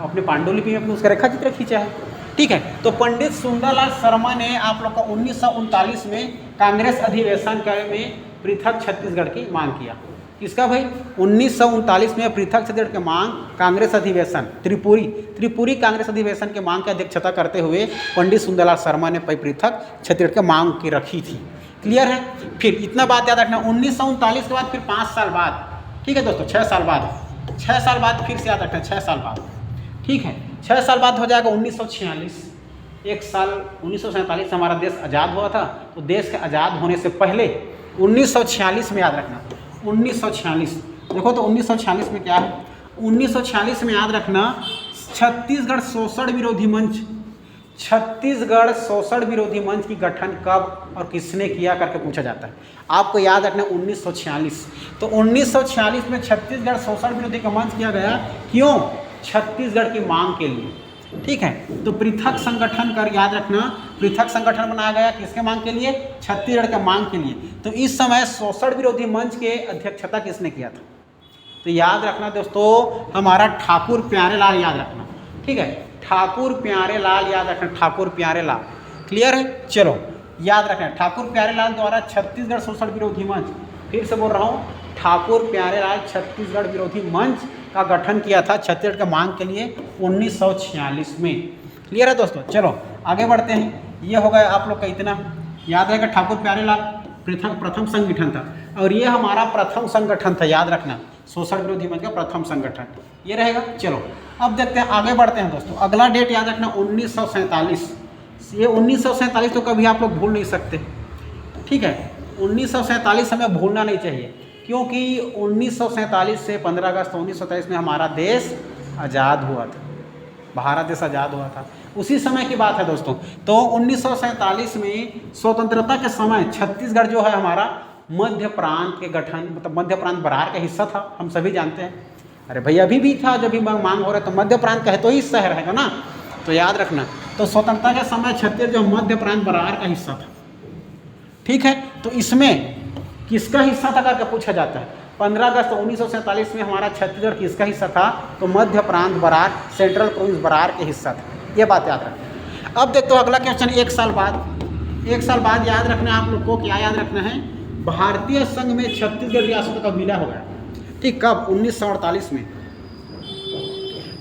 अपने पांडुलिपि में अपने उसका रेखा चित्र खींचा है। ठीक है, तो पंडित सुंदरलाल शर्मा ने आप लोग का 1939 में कांग्रेस अधिवेशन में पृथक छत्तीसगढ़ की मांग किया। किसका भाई? 1939 में पृथक छत्तीसगढ़ की मांग, कांग्रेस अधिवेशन, त्रिपुरी कांग्रेस अधिवेशन के मांग की अध्यक्षता करते हुए पंडित सुंदरलाल शर्मा ने पृथक छत्तीसगढ़ की मांग की रखी थी। क्लियर है? फिर इतना बात याद रखना, 1939 के बाद फिर 5 साल बाद, ठीक है दोस्तों, 6 साल बाद फिर से याद रखना, 6 साल बाद, ठीक है, 6 साल बाद हो जाएगा 1946। एक साल 1947 हमारा देश आज़ाद हुआ था, तो देश के आज़ाद होने से पहले 1946 में याद रखना, 1946 देखो तो 1946 में क्या है, 1946 में याद रखना छत्तीसगढ़ शोषण विरोधी मंच की गठन कब और किसने किया करके पूछा जाता है। आपको याद रखना 1946, तो 1946 में छत्तीसगढ़ शोषण विरोधी का मंच किया गया। क्यों? छत्तीसगढ़ की मांग के लिए। ठीक है, तो पृथक संगठन कर याद रखना, पृथक संगठन बनाया गया किसके मांग के लिए? छत्तीसगढ़ के मांग के लिए। तो इस समय शोषण विरोधी मंच के अध्यक्षता किसने किया था? तो याद रखना दोस्तों, हमारा ठाकुर प्यारेलाल याद रखना। ठीक है, ठाकुर प्यारेलाल याद रखना, ठाकुर प्यारेलाल। क्लियर है? चलो याद रखना, ठाकुर प्यारेलाल द्वारा छत्तीसगढ़ शोषण विरोधी मंच, फिर से बोल रहा हूँ, ठाकुर प्यारेलाल छत्तीसगढ़ विरोधी मंच का गठन किया था छत्तीसगढ़ के मांग के लिए 1946 में। क्लियर है दोस्तों? चलो आगे बढ़ते हैं। ये हो गया आप लोग का इतना, याद रहेगा ठाकुर प्यारेलाल प्रथम संगठन था, और ये हमारा प्रथम संगठन था, याद रखना, शोषण विरोधी मंच का प्रथम संगठन ये रहेगा। चलो अब देखते हैं, आगे बढ़ते हैं दोस्तों। अगला डेट याद रखना 1947। ये 1947 तो कभी आप लोग भूल नहीं सकते। ठीक है, 1947 हमें भूलना नहीं चाहिए, क्योंकि 1947 से 15 अगस्त 1927 में हमारा देश आज़ाद हुआ था, भारत देश आज़ाद हुआ था, उसी समय की बात है दोस्तों। तो 1947 में स्वतंत्रता के समय छत्तीसगढ़ जो है हमारा मध्य प्रांत के गठन, मतलब मध्य प्रांत बरार का हिस्सा था, हम सभी जानते हैं। अरे भैया अभी भी था, जब भी मांग हो रहा है तो मध्य प्रांत का है, तो ही हिस्सा रहेगा ना, तो याद रखना। तो स्वतंत्रता के समय छत्तीसगढ़ जो मध्य प्रांत बरार का हिस्सा था। ठीक है, तो इसमें किसका हिस्सा था करके पूछा जाता है। 15 अगस्त 1947 में हमारा छत्तीसगढ़ किसका हिस्सा था? तो मध्य प्रांत बरार, सेंट्रल प्रोविंस बरार के हिस्सा था। ये बात याद रखना। अब देखो अगला क्वेश्चन, 1 साल बाद याद रखना आप लोग को, क्या याद रखना है? भारतीय संघ में छत्तीसगढ़ रियासतों का विलय हो गया। ठीक, कब? 1948 में।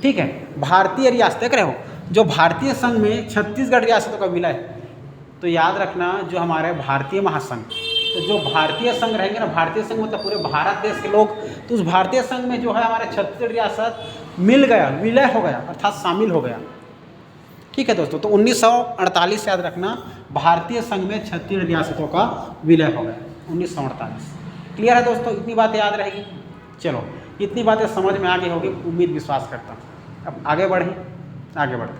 ठीक है, भारतीय रियासत देख रहे हो, जो भारतीय संघ में छत्तीसगढ़ रियासतों का विलय, तो याद रखना जो हमारे भारतीय महासंघ, तो जो भारतीय संघ रहेंगे ना, भारतीय संघ मतलब पूरे भारत देश के लोग, तो उस भारतीय संघ में जो है हमारे छत्तीसगढ़ रियासत मिल गया, विलय हो गया, अर्थात शामिल हो गया। ठीक है दोस्तों, तो 1948 याद रखना, भारतीय संघ में छत्तीसगढ़ रियासतों का विलय हो गया 1948। क्लियर है दोस्तों? इतनी बातें याद रहेगी। चलो इतनी बातें समझ में आ गई होगी, उम्मीद विश्वास करता हूँ। अब आगे बढ़ें, आगे बढ़ते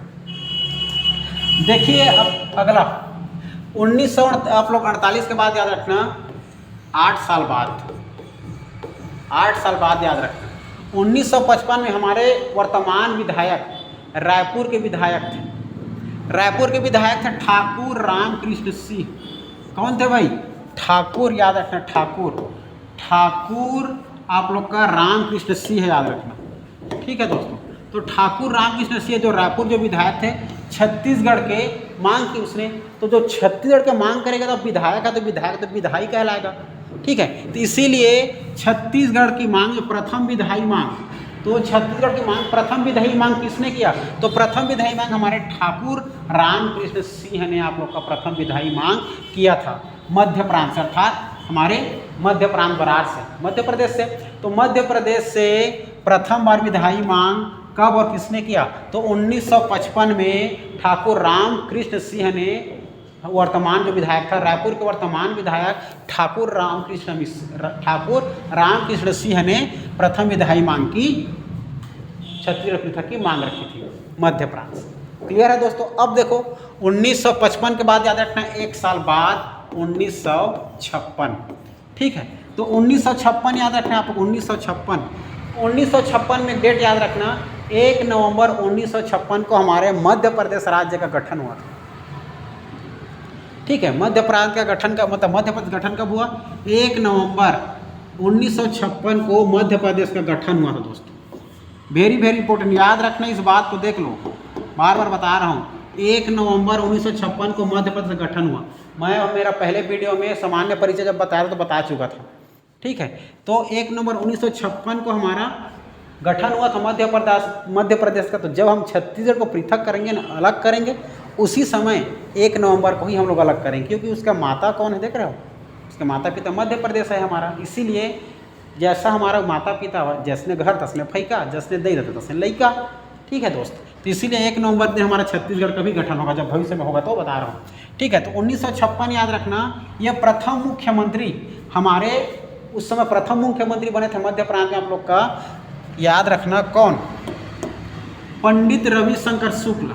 देखिए। अब अगला 1948 आप लोग 48 के बाद याद रखना 8 साल बाद याद रखना 1955 में हमारे वर्तमान विधायक रायपुर के विधायक थे ठाकुर रामकृष्ण सिंह। कौन थे भाई? ठाकुर, याद रखना, ठाकुर आप लोग का रामकृष्ण सिंह है, याद रखना। ठीक है दोस्तों, तो ठाकुर रामकृष्ण सिंह जो रायपुर जो विधायक थे, छत्तीसगढ़ के मांग की उसने, तो जो छत्तीसगढ़ के मांग करेगा तो विधायक है, तो विधायी कहलाएगा। ठीक है, तो इसीलिए छत्तीसगढ़ की मांग प्रथम विधायी मांग, तो छत्तीसगढ़ की मांग प्रथम विधायी मांग किसने किया? तो प्रथम विधायी मांग हमारे ठाकुर रामकृष्ण सिंह ने आप लोग का प्रथम विधायी मांग किया था, मध्य प्रांत से, अर्थात हमारे मध्य प्रांत बरार से, मध्य प्रदेश से। तो मध्य प्रदेश से प्रथम बार विधायी मांग कब और किसने किया? तो 1955 में ठाकुर रामकृष्ण सिंह ने, वर्तमान जो विधायक था रायपुर के वर्तमान विधायक ठाकुर रामकृष्ण सिंह ने प्रथम विधायी मांग की, छत्तीसगढ़ पृथक की मांग रखी थी मध्य प्रांत से। क्लियर है दोस्तों? अब देखो 1955 के बाद याद रखना 1 साल बाद 1956। ठीक है, तो 1956 याद रखना आपको, 1956 में डेट याद रखना, 1 नवंबर 1956 को हमारे मध्य प्रदेश राज्य का गठन हुआ था। ठीक है, मध्य प्रांत का गठन का मतलब मध्य प्रदेश गठन कब हुआ? 1 नवंबर 1956 को मध्य प्रदेश का गठन हुआ था दोस्तों। वेरी वेरी इंपॉर्टेंट, याद रखना इस बात को, देख लो बार बार बता रहा हूँ। 1 नवंबर 1956 को मध्य प्रदेश गठन हुआ। मैं और मेरा पहले वीडियो में सामान्य परिचय जब बताया था तो बता चुका था, ठीक है। तो 1 नवंबर 1956 को हमारा गठन हुआ था मध्य प्रदेश का। तो जब हम छत्तीसगढ़ को पृथक करेंगे ना, अलग करेंगे, उसी समय 1 नवंबर को ही हम लोग अलग करेंगे, क्योंकि उसका माता कौन है देख रहे हो, उसके माता पिता मध्य प्रदेश है हमारा। इसीलिए जैसा हमारा माता पिता जैसने घर तसने फैका, जैसने दई रहता तसने लइका, ठीक है दोस्त। तो इसीलिए 1 नवंबर में हमारा छत्तीसगढ़ का भी गठन होगा, जब भविष्य में होगा तो बता रहा हूँ, ठीक है। तो 1956 याद रखना, यह प्रथम मुख्यमंत्री हमारे उस समय प्रथम मुख्यमंत्री बने थे मध्य प्रांत में, आप लोग का याद रखना कौन, पंडित रविशंकर शुक्ल,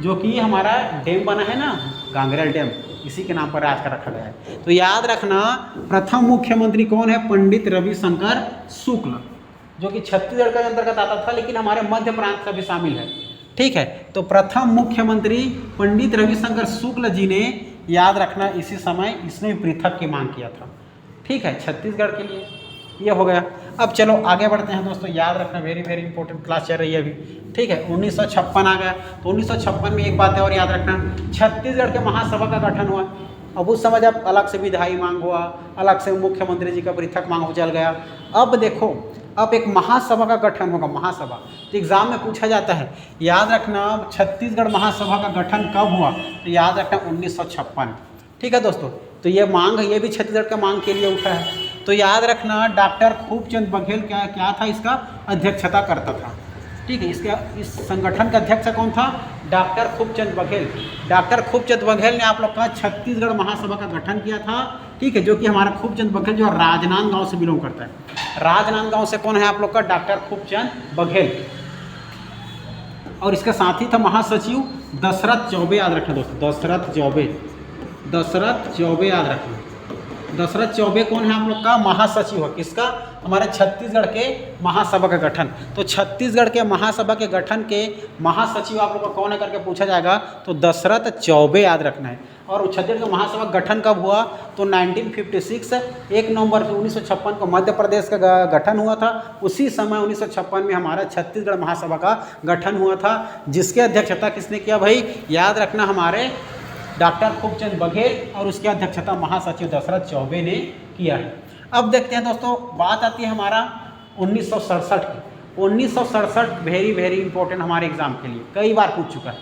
जो कि हमारा डैम बना है ना गांगरेल डैम, इसी के नाम पर आज का रखा गया है। तो याद रखना प्रथम मुख्यमंत्री कौन है, पंडित रविशंकर शुक्ल, जो कि छत्तीसगढ़ के अंतर्गत आता था, लेकिन हमारे मध्य प्रांत का भी शामिल है, ठीक है। तो प्रथम मुख्यमंत्री पंडित रविशंकर शुक्ल जी ने, याद रखना इसी समय इसने पृथक की मांग किया था, ठीक है, छत्तीसगढ़ के लिए। ये हो गया। अब चलो आगे बढ़ते हैं दोस्तों, याद रखना वेरी वेरी इंपॉर्टेंट क्लास चल रही है अभी, ठीक है। 1956 आ गया। तो 1956 में एक बात है और याद रखना, छत्तीसगढ़ के महासभा का गठन हुआ। अब उस समय जब अलग से विधायी मांग हुआ, अलग से मुख्यमंत्री जी का पृथक मांग हो चल गया। अब देखो, अब एक महासभा का गठन होगा, महासभा। तो एग्जाम में पूछा जाता है, याद रखना छत्तीसगढ़ महासभा का गठन कब हुआ, तो याद रखना 1956, ठीक है दोस्तों। तो ये मांग है, ये भी छत्तीसगढ़ का मांग के लिए उठा है। तो याद रखना डॉक्टर खूबचंद बघेल क्या था, इसका अध्यक्षता करता था, ठीक है। इस संगठन का अध्यक्ष कौन था, डॉक्टर खूबचंद बघेल। डॉक्टर खूबचंद बघेल ने आप लोग का छत्तीसगढ़ महासभा का गठन किया था, ठीक है, जो कि हमारा खूबचंद बघेल जो राजनांदगांव से बिलोंग करता है। राजनांदगांव से कौन है आप लोग का, डॉक्टर खूबचंद बघेल। और इसके साथ ही था महासचिव दशरथ चौबे, याद रखना दोस्तों, दशरथ चौबे याद रखना। दशरथ चौबे कौन है आप लोग का, महासचिव है, किसका, हमारे छत्तीसगढ़ के महासभा का गठन। तो छत्तीसगढ़ के महासभा के गठन के महासचिव आप लोग का कौन है करके पूछा जाएगा, तो दशरथ चौबे याद रखना है। और छत्तीसगढ़ का महासभा गठन कब हुआ, तो 1956 1 नवंबर 1956 को मध्य प्रदेश का गठन हुआ था। उसी समय 1956 में हमारा छत्तीसगढ़ महासभा का गठन हुआ था, जिसके अध्यक्षता किसने किया भाई, याद रखना हमारे डॉक्टर खूबचंद बघेल, और उसकी अध्यक्षता महासचिव दशरथ चौबे ने किया है। अब देखते हैं दोस्तों, बात आती है हमारा 1967 की। 1967 वेरी वेरी इंपॉर्टेंट हमारे एग्जाम के लिए, कई बार पूछ चुका है।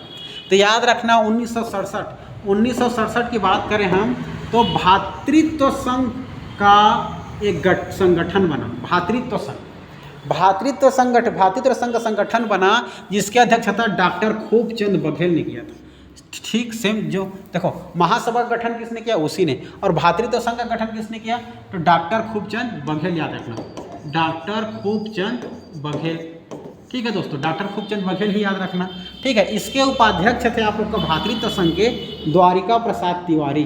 तो याद रखना 1967 की बात करें हम, तो भातृत्व संघ का एक संगठन बना, भातृत्व संघ का संगठन बना, जिसकी अध्यक्षता डॉक्टर खूबचंद बघेल ने किया था। ठीक सेम जो देखो, महासभा का गठन किसने किया, उसी ने। और भातृत्व संघ का गठन किसने किया, तो डॉक्टर खूबचंद बघेल, याद रखना डॉक्टर खूबचंद बघेल, ठीक है दोस्तों, डॉक्टर खूबचंद बघेल ही याद रखना, ठीक है। इसके उपाध्यक्ष थे आप लोग का भातृत्व संघ के द्वारिका प्रसाद तिवारी,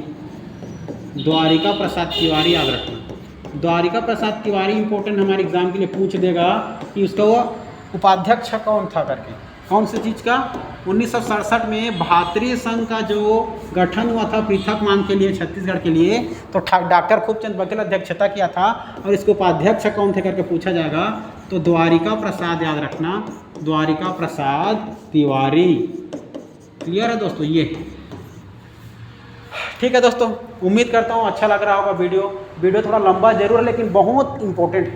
याद रखना। द्वारिका प्रसाद तिवारी इंपॉर्टेंट हमारे एग्जाम के लिए पूछ देगा कि उसका वो उपाध्यक्ष कौन था करके, कौन सी चीज़ का। 1967 में भातृ संघ का जो गठन हुआ था पृथक मांग के लिए छत्तीसगढ़ के लिए, तो डॉक्टर खूबचंद बघेल अध्यक्षता किया था, और इसके उपाध्यक्ष कौन थे करके पूछा जाएगा, तो द्वारिका प्रसाद, याद रखना द्वारिका प्रसाद तिवारी। क्लियर है दोस्तों, ये ठीक है दोस्तों। उम्मीद करता हूँ अच्छा लग रहा होगा वीडियो थोड़ा लंबा जरूर है, लेकिन बहुत इंपॉर्टेंट है।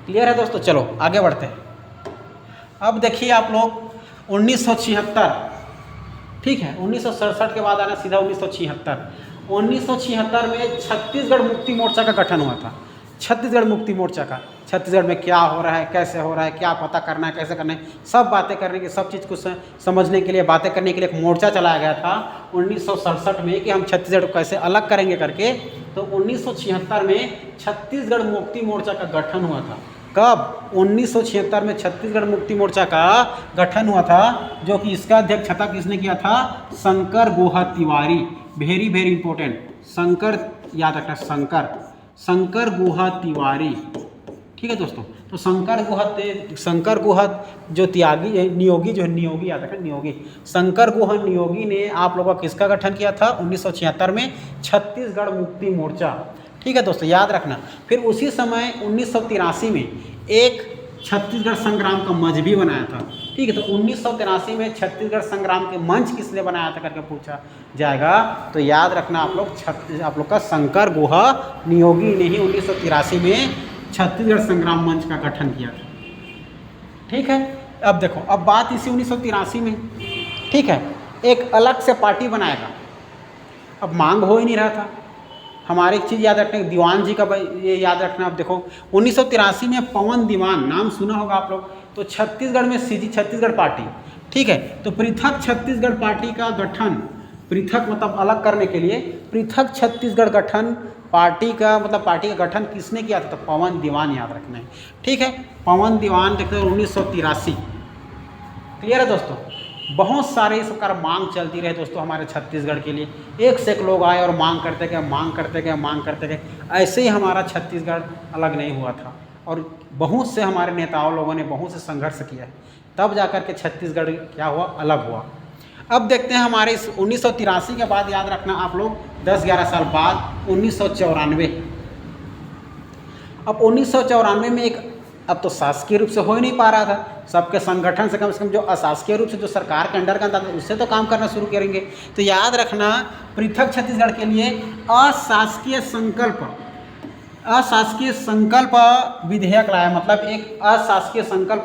क्लियर है दोस्तों, चलो आगे बढ़ते हैं। अब देखिए आप लोग 1976, ठीक है, 1967 के बाद आना सीधा 1976। 1976 में छत्तीसगढ़ मुक्ति मोर्चा का गठन हुआ था। छत्तीसगढ़ मुक्ति मोर्चा का, छत्तीसगढ़ में क्या हो रहा है, कैसे हो रहा है, क्या पता करना है, कैसे करना है, सब बातें करने की, सब चीज़ को समझने के लिए, बातें करने के लिए एक मोर्चा चलाया गया था 1967 में, कि हम छत्तीसगढ़ को कैसे अलग करेंगे करके। तो 1976 में छत्तीसगढ़ मुक्ति मोर्चा का गठन हुआ था। कब, 1976 में छत्तीसगढ़ मुक्ति मोर्चा का गठन हुआ था, जो कि इसका अध्यक्षता किसने किया था, Shankar Guha Tiwari. Very very important, Shankar, याद रखना शंकर गुहा तिवारी, ठीक है दोस्तों। तो शंकर गुहा जो नियोगी याद रखना, नियोगी शंकर गुहा नियोगी ने आप लोगों का किसका गठन किया था 1976 में, छत्तीसगढ़ मुक्ति मोर्चा, ठीक है दोस्तों, याद रखना। फिर उसी समय 1983 में एक छत्तीसगढ़ संग्राम का मंच भी बनाया था। ठीक है, तो 1983 में छत्तीसगढ़ संग्राम के मंच किसने बनाया था करके पूछा जाएगा, तो याद रखना आप लोग का शंकर गुहा नियोगी ने ही 1983 में छत्तीसगढ़ संग्राम मंच का गठन किया था। ठीक है, अब देखो, अब बात इसी 1983 में, ठीक है, एक अलग से पार्टी बनाएगा। अब मांग हो ही नहीं रहा था। हमारे एक चीज़ याद रखना, दीवान जी का ये याद रखना। अब देखो 1983 में पवन दीवान नाम सुना होगा आप लोग, तो छत्तीसगढ़ में सीजी छत्तीसगढ़ पार्टी। ठीक है, तो पृथक छत्तीसगढ़ पार्टी का गठन, पृथक मतलब अलग करने के लिए, पृथक छत्तीसगढ़ गठन पार्टी का मतलब पार्टी का गठन किसने किया था, तो पवन दीवान याद रखना है। ठीक है, पवन दीवान देखते हैं 1983। क्लियर है दोस्तों। बहुत सारे इस प्रकार मांग चलती रहे दोस्तों हमारे छत्तीसगढ़ के लिए, एक से एक लोग आए और मांग करते गए, मांग करते गए, मांग करते गए। ऐसे ही हमारा छत्तीसगढ़ अलग नहीं हुआ था और बहुत से हमारे नेताओं लोगों ने बहुत से संघर्ष किया है, तब जाकर के छत्तीसगढ़ क्या हुआ, अलग हुआ। अब देखते हैं हमारे इस 1983 के बाद, याद रखना आप लोग 10-11 साल बाद 1994। अब 1994 में एक, अब तो शासकीय रूप से हो ही नहीं पा रहा था, सबके संगठन से कम जो अशासकीय रूप से जो सरकार के अंडर का था उससे तो काम करना शुरू करेंगे। तो याद रखना पृथक छत्तीसगढ़ के लिए अशासकीय संकल्प विधेयक लाया, मतलब एक अशासकीय संकल्प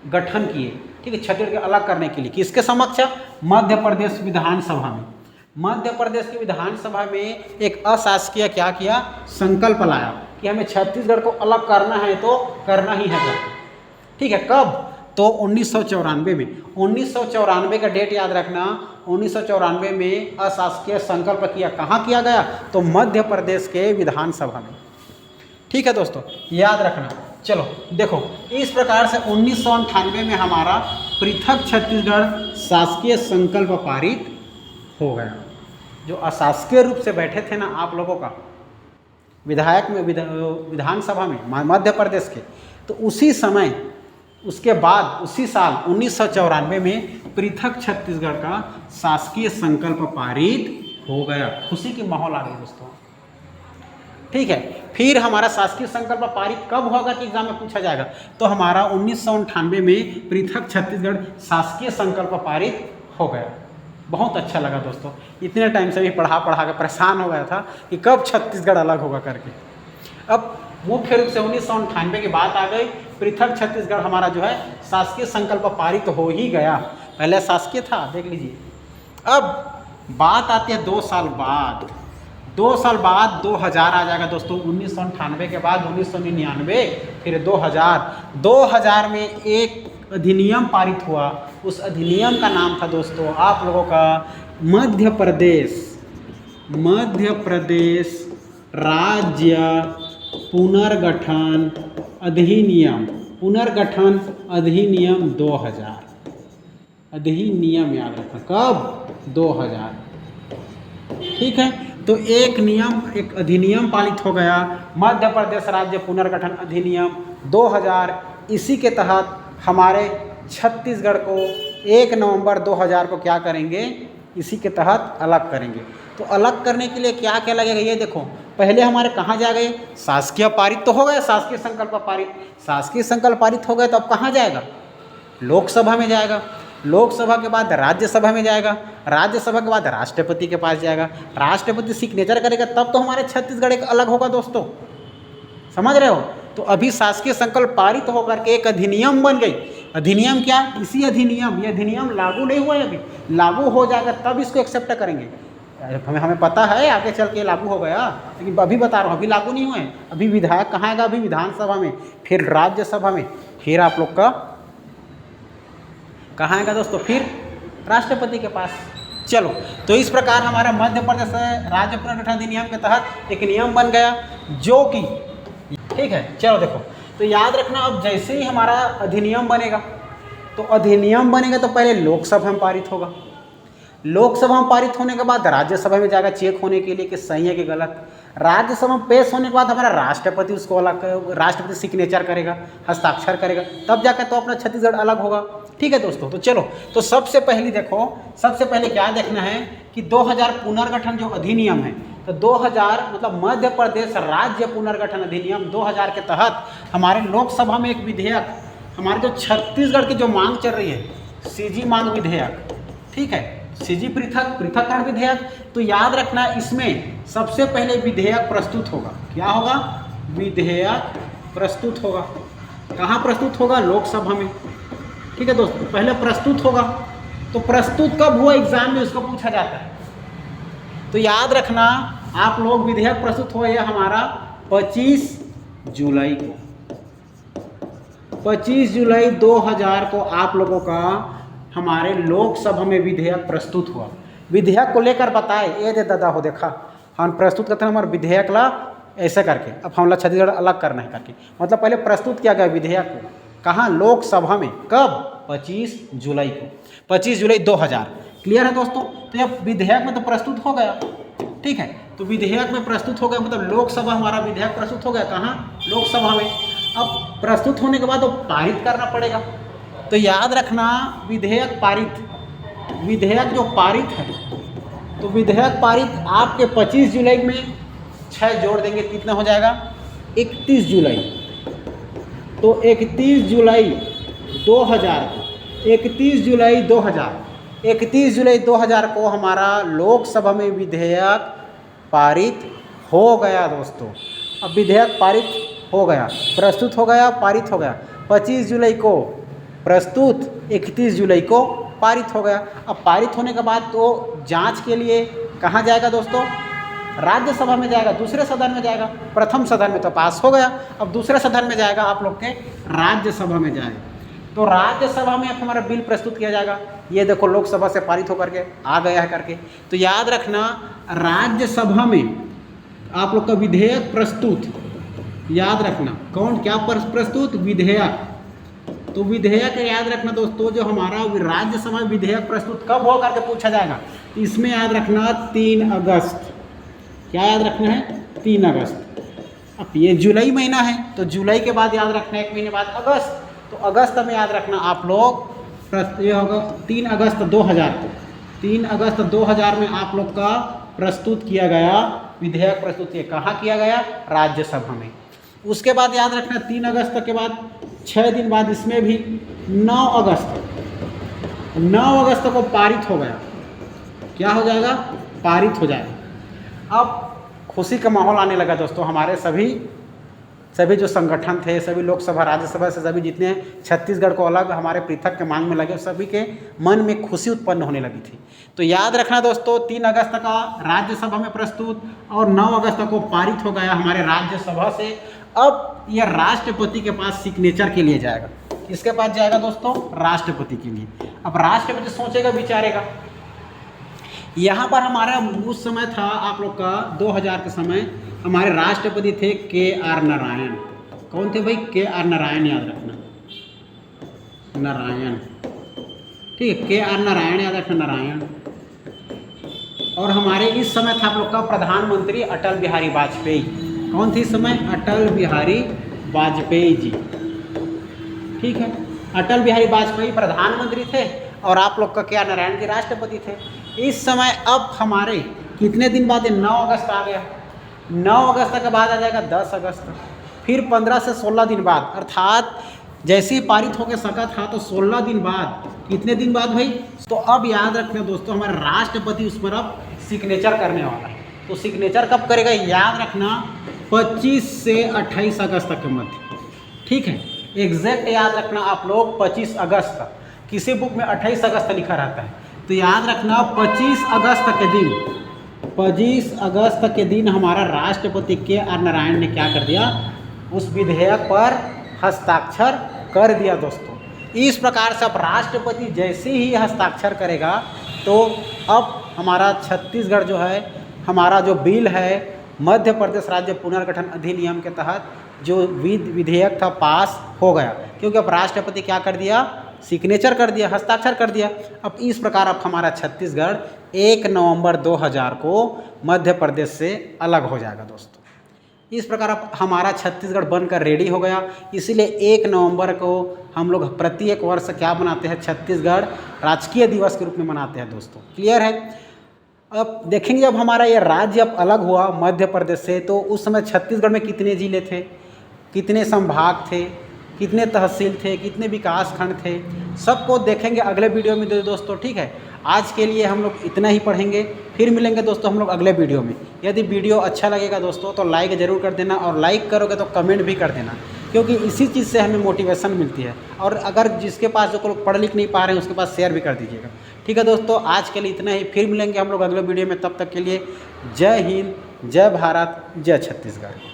गठन किए। ठीक है, छत्तीसगढ़ के अलग करने के लिए किसके समक्ष, मध्य प्रदेश विधानसभा में। मध्य प्रदेश की विधानसभा में एक अशासकीय क्या किया, संकल्प लाया कि हमें छत्तीसगढ़ को अलग करना है तो करना ही है करके। ठीक है, कब, तो 1994 में। 1994 का डेट याद रखना, 1994 में अशासकीय संकल्प किया, कहाँ किया गया, तो मध्य प्रदेश के विधानसभा में। ठीक है दोस्तों, याद रखना। चलो देखो, इस प्रकार से 1998 में हमारा पृथक छत्तीसगढ़ शासकीय संकल्प पारित हो गया। जो अशासकीय रूप से बैठे थे ना आप लोगों का विधायक में, विधानसभा में मध्य प्रदेश के, तो उसी समय, उसके बाद उसी साल 1994 में पृथक छत्तीसगढ़ का शासकीय संकल्प पारित हो गया। खुशी की माहौल आ गई दोस्तों। ठीक है, फिर हमारा शासकीय संकल्प पारित कब होगा कि एग्जाम में पूछा जाएगा, तो हमारा 1998 में पृथक छत्तीसगढ़ शासकीय संकल्प पारित हो गया। बहुत अच्छा लगा दोस्तों, इतने टाइम से भी पढ़ा के परेशान हो गया था कि कब छत्तीसगढ़ अलग होगा करके। अब मुख्य रूप से 1998 की बात आ गई, पृथक छत्तीसगढ़ हमारा जो है शासकीय संकल्प पारित हो ही गया। पहले शासकीय था, देख लीजिए। अब बात आती है 2 साल बाद। 2 साल बाद 2000 आ जाएगा दोस्तों। 1998 के बाद 1999, फिर 2000 में एक अधिनियम पारित हुआ। उस अधिनियम का नाम था दोस्तों आप लोगों का मध्य प्रदेश राज्य पुनर्गठन अधिनियम 2000। अधिनियम याद रखना, कब, 2000। ठीक है, तो एक अधिनियम पारित हो गया, मध्य प्रदेश राज्य पुनर्गठन अधिनियम 2000। इसी के तहत हमारे छत्तीसगढ़ को 1 नवंबर 2000 को क्या करेंगे, इसी के तहत अलग करेंगे। तो अलग करने के लिए क्या क्या लगेगा, ये देखो। पहले हमारे कहाँ जा गए, शासकीय पारित तो हो गया, शासकीय संकल्प पारित हो गए, तो अब कहाँ जाएगा, लोकसभा में जाएगा। लोकसभा के बाद राज्यसभा में जाएगा, राज्यसभा के बाद राष्ट्रपति के पास जाएगा, राष्ट्रपति सिग्नेचर करेगा, तब तो हमारे छत्तीसगढ़ एक अलग होगा दोस्तों। समझ रहे हो। तो अभी शासकीय संकल्प पारित होकर के एक अधिनियम बन गई। अधिनियम क्या, इसी अधिनियम, ये अधिनियम लागू नहीं हुआ है अभी, लागू हो जाएगा तब इसको एक्सेप्ट करेंगे। हमें पता है आगे चल के लागू हो गया, लेकिन अभी बता रहा हूँ अभी लागू नहीं हुए हैं। अभी विधायक कहाँ आएगा, अभी विधानसभा में, फिर राज्यसभा में, फिर आप लोग का कहाँ आएगा दोस्तों, फिर राष्ट्रपति के पास। चलो, तो इस प्रकार हमारा मध्य प्रदेश राज्य पुनर्गठन अधिनियम के तहत एक नियम बन गया, जो कि ठीक है। चलो देखो, तो याद रखना, अब जैसे ही हमारा अधिनियम बनेगा, तो अधिनियम बनेगा तो पहले लोकसभा में पारित होगा, लोकसभा में पारित होने के बाद राज्यसभा में जाएगा चेक होने के लिए कि सही है कि गलत। राज्यसभा में पेश होने के बाद हमारा राष्ट्रपति उसको अलग, राष्ट्रपति सिग्नेचर करेगा, हस्ताक्षर करेगा, तब जाकर तो अपना छत्तीसगढ़ अलग होगा। ठीक है दोस्तों, तो चलो, तो सबसे पहले देखो, सबसे पहले क्या देखना है कि 2000 पुनर्गठन जो अधिनियम है, तो 2000 मतलब मध्य प्रदेश राज्य पुनर्गठन अधिनियम 2000 के तहत हमारे लोकसभा में एक विधेयक, हमारे जो छत्तीसगढ़ की जो मांग चल रही है सीजी मांग विधेयक, ठीक है, सीजी पृथककरण विधेयक, तो याद रखना इसमें सबसे पहले विधेयक प्रस्तुत होगा। क्या होगा? विधेयक प्रस्तुत होगा। कहाँ प्रस्तुत होगा? लोकसभा में। ठीक है दोस्तों, पहले प्रस्तुत होगा। तो प्रस्तुत कब हुआ एग्जाम में, उसको पूछा जाता है। तो याद रखना आप लोग, विधेयक प्रस्तुत हुआ यह हमारा 25 जुलाई को, 25 जुलाई 2000 को आप लोगों का हमारे लोकसभा में विधेयक प्रस्तुत हुआ। विधेयक को लेकर बताए, ये दे दादा हो देखा, हम प्रस्तुत करते हैं हमारे विधेयक ला ऐसे करके, अब हम लोग छत्तीसगढ़ अलग करना है करके, मतलब पहले प्रस्तुत किया गया विधेयक को, कहाँ? लोकसभा में। कब? 25 जुलाई को, 25 जुलाई 2000। क्लियर है दोस्तों? तो यह विधेयक में तो प्रस्तुत हो गया, ठीक है, तो विधेयक में प्रस्तुत हो गया, मतलब लोकसभा हमारा विधेयक प्रस्तुत हो गया। कहाँ? लोकसभा में। अब प्रस्तुत होने के बाद वो पारित करना पड़ेगा। तो याद रखना विधेयक पारित, विधेयक जो पारित है, तो विधेयक पारित आपके 25 जुलाई में 6 जोड़ देंगे, कितना हो जाएगा? 31 जुलाई। तो 31 जुलाई 2000 को, 31 जुलाई 2000, 31 जुलाई 2000 को हमारा लोकसभा में विधेयक पारित हो गया दोस्तों। अब विधेयक पारित हो गया, प्रस्तुत हो गया, पारित हो गया। 25 जुलाई को प्रस्तुत, 31 जुलाई को पारित हो गया। अब पारित होने के बाद तो जांच के लिए कहाँ जाएगा दोस्तों? राज्यसभा में जाएगा, दूसरे सदन में जाएगा। प्रथम सदन में तो पास हो गया, अब दूसरे सदन में जाएगा, आप लोग के राज्यसभा में जाएगा। तो राज्यसभा में अब हमारा बिल प्रस्तुत किया जाएगा। ये देखो लोकसभा से पारित होकर के आ गया है करके। तो याद रखना राज्यसभा में आप लोग का विधेयक प्रस्तुत, याद रखना कौन क्या प्रस्तुत? विधेयक। तो विधेयक याद रखना दोस्तों, जो हमारा राज्यसभा में विधेयक प्रस्तुत कब हो करके पूछा जाएगा, तो इसमें याद रखना 3 अगस्त। क्या याद रखना है? 3 अगस्त। अब ये जुलाई महीना है, तो जुलाई के बाद याद रखना 1 महीने बाद अगस्त। तो अगस्त में याद रखना आप लोग, ये होगा 3 अगस्त 2000 को, 3 अगस्त 2000 में आप लोग का प्रस्तुत किया गया विधेयक, प्रस्तुत किया कहाँ किया गया? राज्यसभा में। उसके बाद याद रखना 3 अगस्त के बाद 6 दिन बाद इसमें भी 9 अगस्त को पारित हो गया। क्या हो जाएगा? पारित हो जाएगा। अब खुशी का माहौल आने लगा दोस्तों, हमारे सभी जो संगठन थे, सभी लोकसभा राज्यसभा से सभी जितने छत्तीसगढ़ को अलग हमारे पृथक के मांग में लगे, सभी के मन में खुशी उत्पन्न होने लगी थी। तो याद रखना दोस्तों 3 अगस्त का राज्यसभा में प्रस्तुत और 9 अगस्त को पारित हो गया हमारे राज्यसभा से। अब यह राष्ट्रपति के पास सिग्नेचर के लिए जाएगा। किसके पास जाएगा दोस्तों? राष्ट्रपति के लिए। अब राष्ट्रपति सोचेगा, विचारेगा। यहाँ पर हमारा उस समय था आप लोग का 2000 के समय हमारे राष्ट्रपति थे KR नारायण। कौन थे भाई? KR नारायण, याद रखना नारायण, ठीक है, KR नारायण याद रखना, नारायण। और हमारे इस समय था आप लोग का प्रधानमंत्री अटल बिहारी वाजपेयी। कौन थे इस समय? अटल बिहारी वाजपेयी जी, ठीक है, अटल बिहारी वाजपेयी प्रधानमंत्री थे और आप लोग का KR नारायण जी राष्ट्रपति थे इस समय। अब हमारे कितने दिन बाद? 9 अगस्त आ गया। 9 अगस्त के बाद आ जाएगा 10 अगस्त, फिर 15 से 16 दिन बाद, अर्थात जैसे ही पारित होकर सका था तो 16 दिन बाद, कितने दिन बाद भाई? तो अब याद रखना दोस्तों, हमारा राष्ट्रपति उस पर अब सिग्नेचर करने वाला है। तो सिग्नेचर कब करेगा? याद रखना 25 से 28 अगस्त तक के मध्य, ठीक है, एग्जैक्ट याद रखना आप लोग 25 अगस्त तक। किसी बुक में 28 अगस्त लिखा रहता है, तो याद रखना 25 अगस्त के दिन, 25 अगस्त के दिन हमारा राष्ट्रपति KR नारायण ने क्या कर दिया? उस विधेयक पर हस्ताक्षर कर दिया दोस्तों। इस प्रकार से अब राष्ट्रपति जैसे ही हस्ताक्षर करेगा तो अब हमारा छत्तीसगढ़ जो है, हमारा जो बिल है मध्य प्रदेश राज्य पुनर्गठन अधिनियम के तहत जो विधेयक था पास हो गया, क्योंकि अब राष्ट्रपति क्या कर दिया? सिग्नेचर कर दिया, हस्ताक्षर कर दिया। अब इस प्रकार अब हमारा छत्तीसगढ़ 1 नवंबर 2000 को मध्य प्रदेश से अलग हो जाएगा दोस्तों। इस प्रकार अब हमारा छत्तीसगढ़ बनकर रेडी हो गया। इसीलिए 1 नवंबर को हम लोग प्रत्येक वर्ष क्या मनाते हैं? छत्तीसगढ़ राजकीय दिवस के रूप में मनाते हैं दोस्तों। क्लियर है? अब देखेंगे जब हमारा ये राज्य अब अलग हुआ मध्य प्रदेश से, तो उस समय छत्तीसगढ़ में कितने ज़िले थे, कितने संभाग थे, कितने तहसील थे, कितने विकास खंड थे, सबको देखेंगे अगले वीडियो में दोस्तों। ठीक है, आज के लिए हम लोग इतना ही पढ़ेंगे, फिर मिलेंगे दोस्तों हम लोग अगले वीडियो में। यदि वीडियो अच्छा लगेगा दोस्तों तो लाइक ज़रूर कर देना, और लाइक करोगे तो कमेंट भी कर देना, क्योंकि इसी चीज़ से हमें मोटिवेशन मिलती है। और अगर जिसके पास जो लोग पढ़ लिख नहीं पा रहे हैं उसके पास शेयर भी कर दीजिएगा। ठीक है दोस्तों, आज के लिए इतना ही, फिर मिलेंगे हम लोग अगले वीडियो में। तब तक के लिए जय हिंद, जय भारत, जय छत्तीसगढ़।